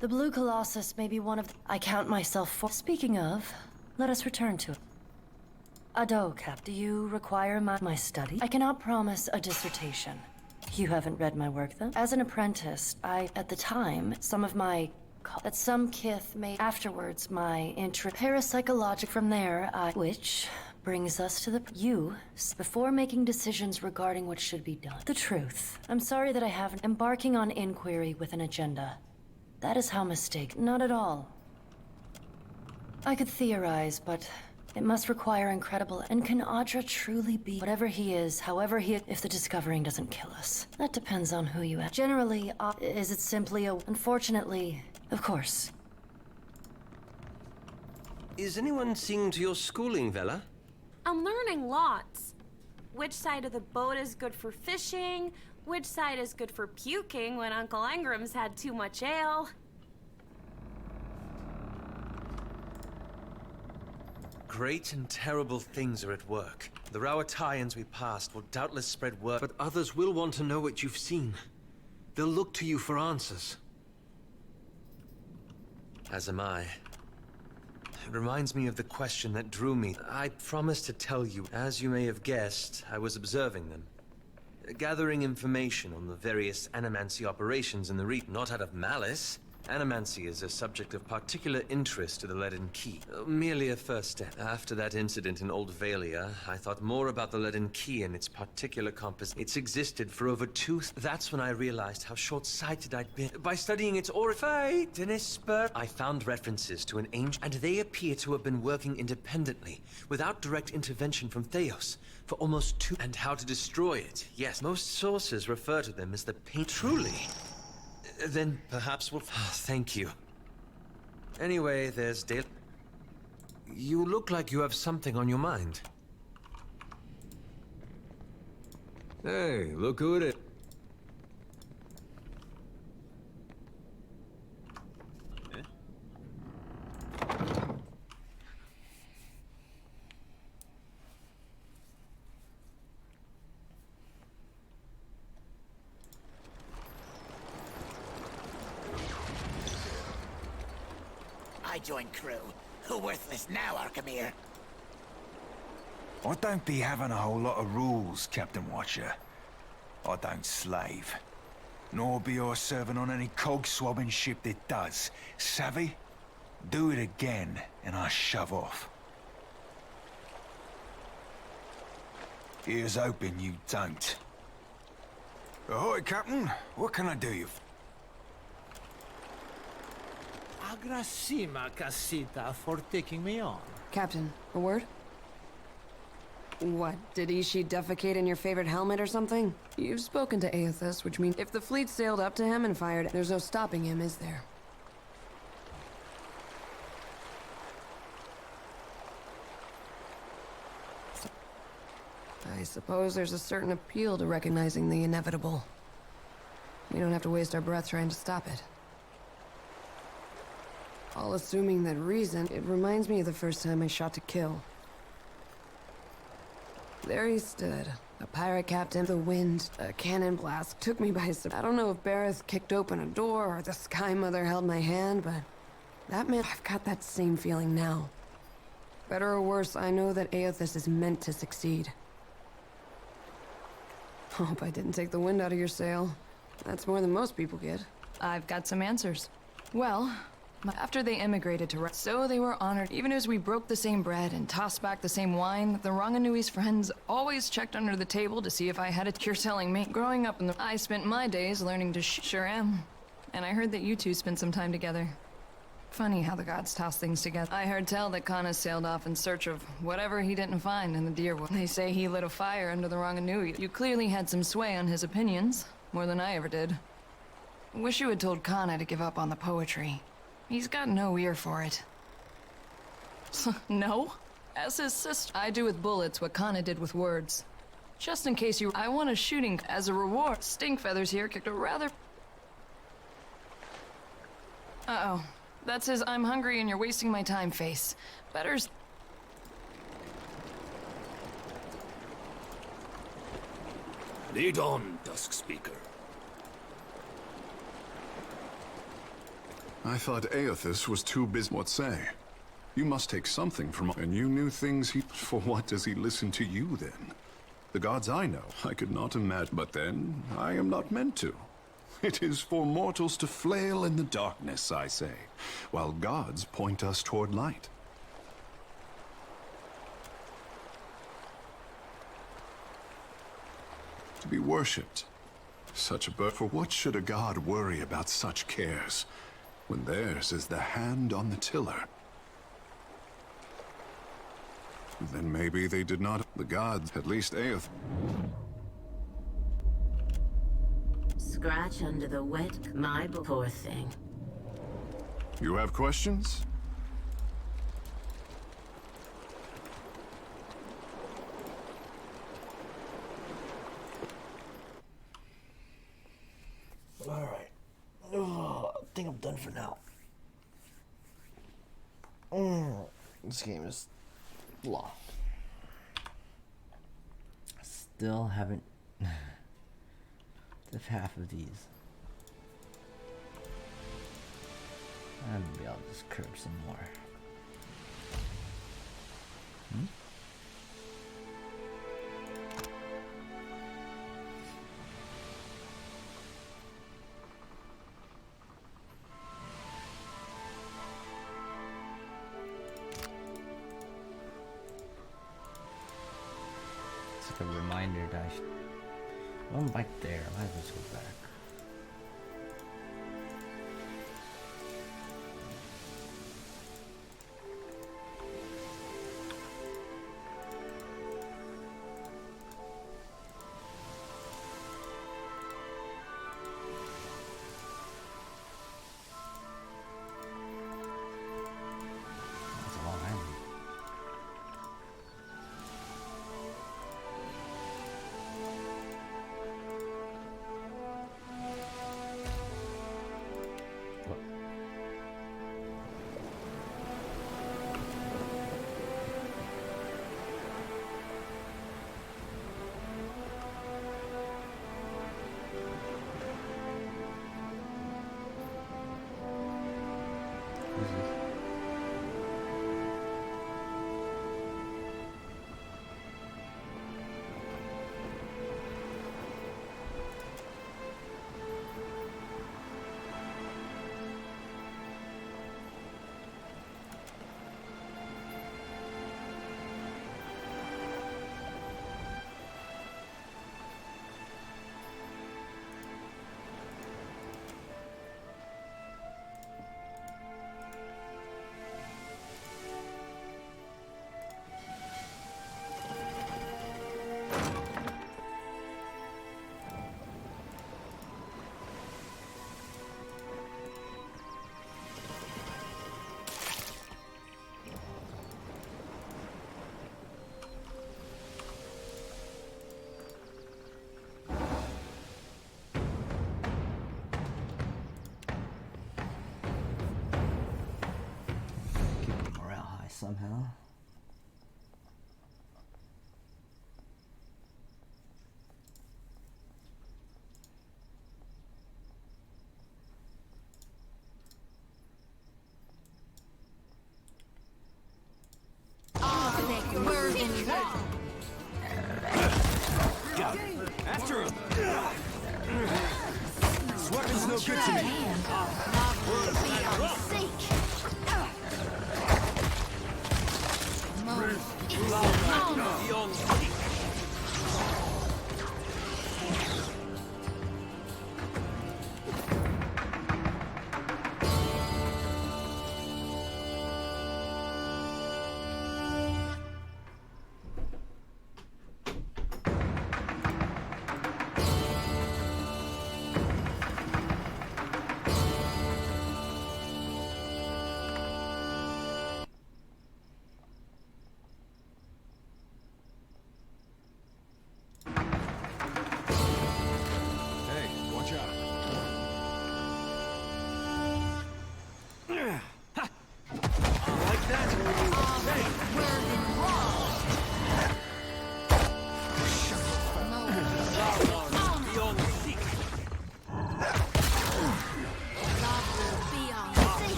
The Blue Colossus may be one of... I count myself for... Speaking of, let us return to it. Ado, Cap, do you require my study? I cannot promise a dissertation. You haven't read my work, then? As an apprentice, at the time, some of my... that some kith made afterwards my parapsychologic from there, which brings us to before making decisions regarding what should be done. The truth. I'm sorry that I haven't embarking on inquiry with an agenda. That is how not at all. I could theorize, but it must require incredible, and can Audra truly be whatever he is, however if the discovering doesn't kill us? That depends on who you ask. Generally, is it simply unfortunately, of course. Is anyone seeing to your schooling, Vela? I'm learning lots. Which side of the boat is good for fishing? Which side is good for puking when Uncle Engram's had too much ale? Great and terrible things are at work. The Rauataians we passed will doubtless spread word, but others will want to know what you've seen. They'll look to you for answers. As am I. It reminds me of the question that drew me. I promised to tell you. As you may have guessed, I was observing them. Gathering information on the various animancy operations in the region, not out of malice. Animancy is a subject of particular interest to the Leaden Key. Merely a first step. After that incident in Old Valia, I thought more about the Leaden Key and its particular composition. It's existed for over That's when I realized how short-sighted I'd been. By studying its orifite and spur, I found references to an ancient, and they appear to have been working independently, without direct intervention from Theos, for almost and how to destroy it. Yes, most sources refer to them as the Truly. Then perhaps we'll... Thank you. Anyway, there's Dale. You look like you have something on your mind. Hey, look who it is. I join crew. Who worthless now, Arkhamir? I don't be having a whole lot of rules, Captain Watcher. I don't slave. Nor be I serving on any cog-swabbing ship that does. Savvy? Do it again, and I shove off. Ears open, you don't. Ahoy, Captain. What can I do you for? Agrasima, Casita, for taking me on. Captain, a word? What, did Ishi defecate in your favorite helmet or something? You've spoken to Aethys, which means if the fleet sailed up to him and fired, there's no stopping him, is there? I suppose there's a certain appeal to recognizing the inevitable. We don't have to waste our breath trying to stop it. All assuming that reason, it reminds me of the first time I shot to kill. There he stood, a pirate captain, the wind, a cannon blast, took me by surprise. I don't know if Bareth kicked open a door or the Sky Mother held my hand, but that meant I've got that same feeling now. Better or worse, I know that Aethys is meant to succeed. Hope I didn't take the wind out of your sail. That's more than most people get. I've got some answers. Well, after they immigrated to so they were honored. Even as we broke the same bread and tossed back the same wine, the Ranganui's friends always checked under the table to see if I had it. You're telling me. Growing up in I spent my days learning to sure am. And I heard that you two spent some time together. Funny how the gods toss things together. I heard tell that Kana sailed off in search of whatever he didn't find in the deer wood. They say he lit a fire under the Ranganui. You clearly had some sway on his opinions, more than I ever did. Wish you had told Kana to give up on the poetry. He's got no ear for it. No? As his sister, I do with bullets what Kana did with words. Just in case you... I want a shooting as a reward. Stink Feathers here kicked a rather... Uh-oh. That's his I'm hungry and you're wasting my time face. Better's... Lead on, Dusk Speaker. I thought Aethys was too busy. What say? You must take something from... And you knew things he... For what does he listen to you, then? The gods I know, I could not imagine. But then, I am not meant to. It is for mortals to flail in the darkness, I say, while gods point us toward light. To be worshipped. Such a birth. For what should a god worry about such cares, when theirs is the hand on the tiller? Then maybe they did not. The gods, at least Aeth. Scratch under the wet, my poor thing. You have questions? Alright. Oh, I think I'm done for now. This game is long. Still haven't... If half of these. Maybe I'll just curb some more. It's like a reminder that I should... One back there. I might as well go back. That's a long island. Somehow. After him! This weapon's no good to me.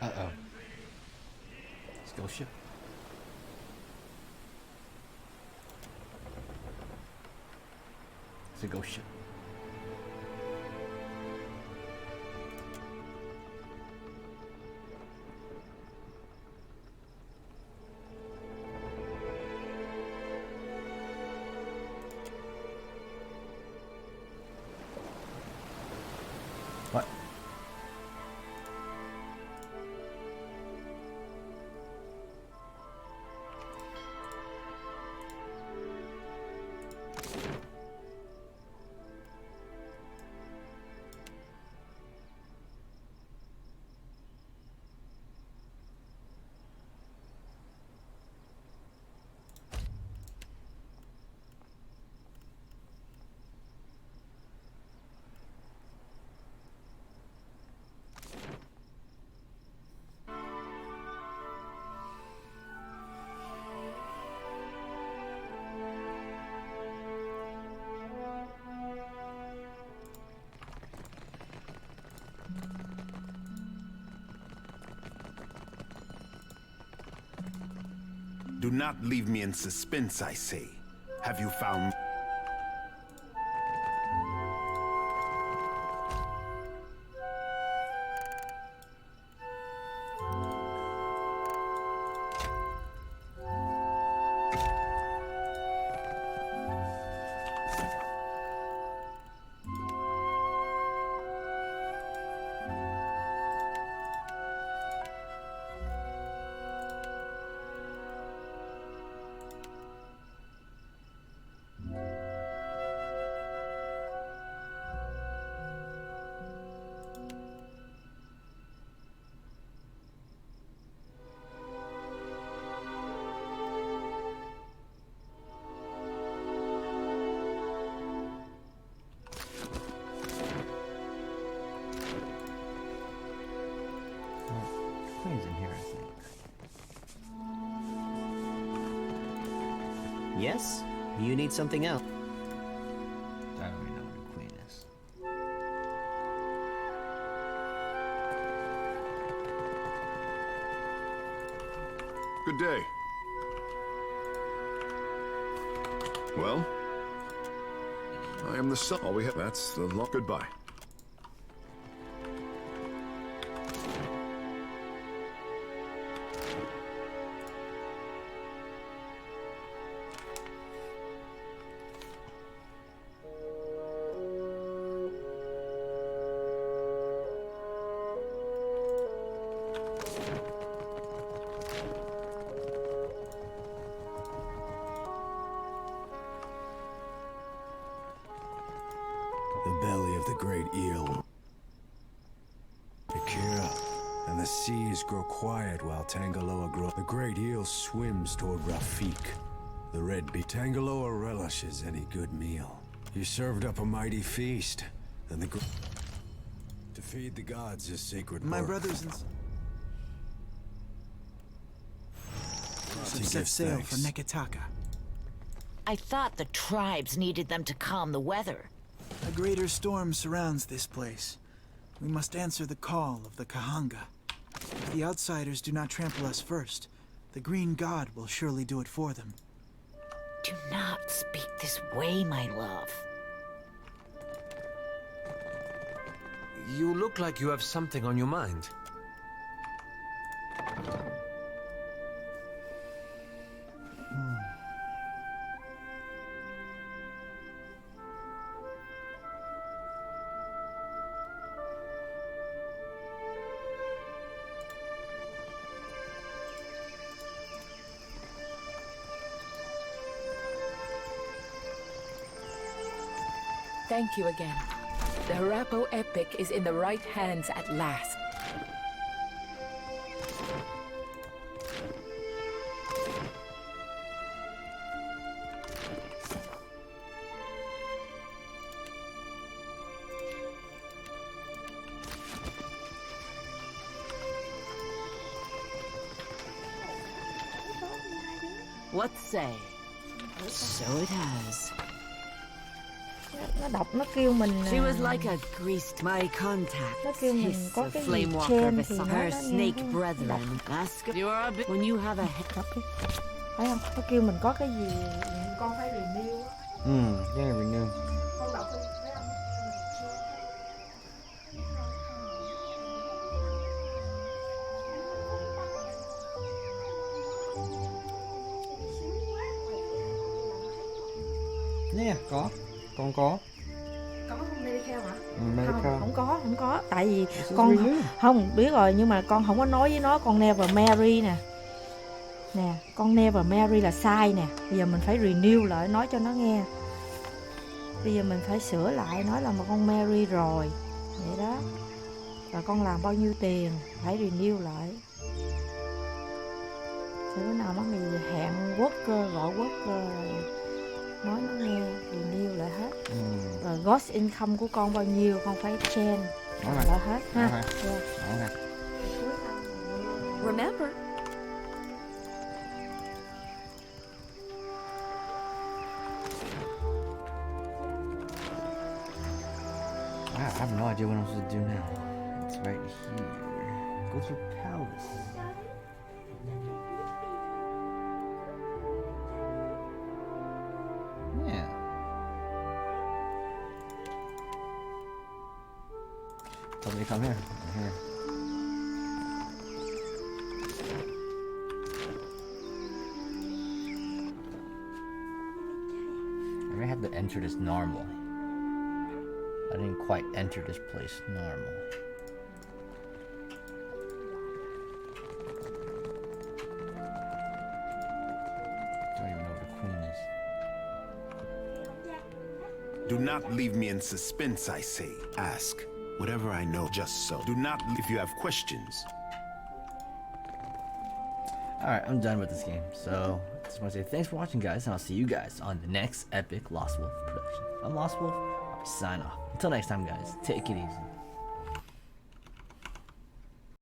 Uh-oh. Let's go ship. Let's go ship. What? Do not leave me in suspense, I say. Have you found... Queen's in here, I think. Yes? You need something else? I don't even know what a queen is. Good day. Well, I am the son. All we have. That's the law. Goodbye. The belly of the great eel. Akira, and the seas grow quiet while Tangaloa grows. The great eel swims toward Rafik. The red bee. Tangaloa relishes any good meal. You served up a mighty feast, and the to feed the gods is sacred. My work. brothers and To have set give sail thanks. for Neketaka. I thought the tribes needed them to calm the weather. A greater storm surrounds this place. We must answer the call of the Kahanga. If the outsiders do not trample us first, the Green God will surely do it for them. Do not speak this way, my love. You look like you have something on your mind. Thank you again. The Harapo epic is in the right hands at last. What say? So it has. nó đọc nó kêu mình She was like a greased my contact. nó kêu mình Hiss có of cái gì flame walker chen thì beside nó her nghe snake nó đọc. brethren. Ask if you are a bit when you have a head. Thấy không? Nó kêu mình có cái gì con phải renew á. Cái này renew. Con đọc thấy không? Nè, có. Con có. Có không medical hả? Medical. Không có. Tại vì con không biết rồi, nhưng mà con không có nói với nó con Never Marry nè. Nè, con Never Marry là sai nè. Bây giờ mình phải renew lại nói cho nó nghe. Bây giờ mình phải sửa lại nói là một con Mary rồi. Vậy đó. Và con làm bao nhiêu tiền, phải renew lại. Rồi bữa nào má mày hẹn worker, gọi worker nói nó nghe, renew lại hết. Rồi gross income của con bao nhiêu, con phải change lại hết ha. Yeah. Remember, Wow, I have no idea what I'm supposed to do now. It's right here. Go through palace. Yeah. Tell me to come here. I'm here. I may have to enter this normal. I didn't quite enter this place normal. Don't even know where the queen is. Do not leave me in suspense, I say. Ask whatever I know, just so. Do not if you have questions. Alright, I'm done with this game. So, I just want to say thanks for watching, guys, and I'll see you guys on the next epic Lost Wolf production. I'm Lost Wolf. I'll sign off. Until next time, guys, take it easy.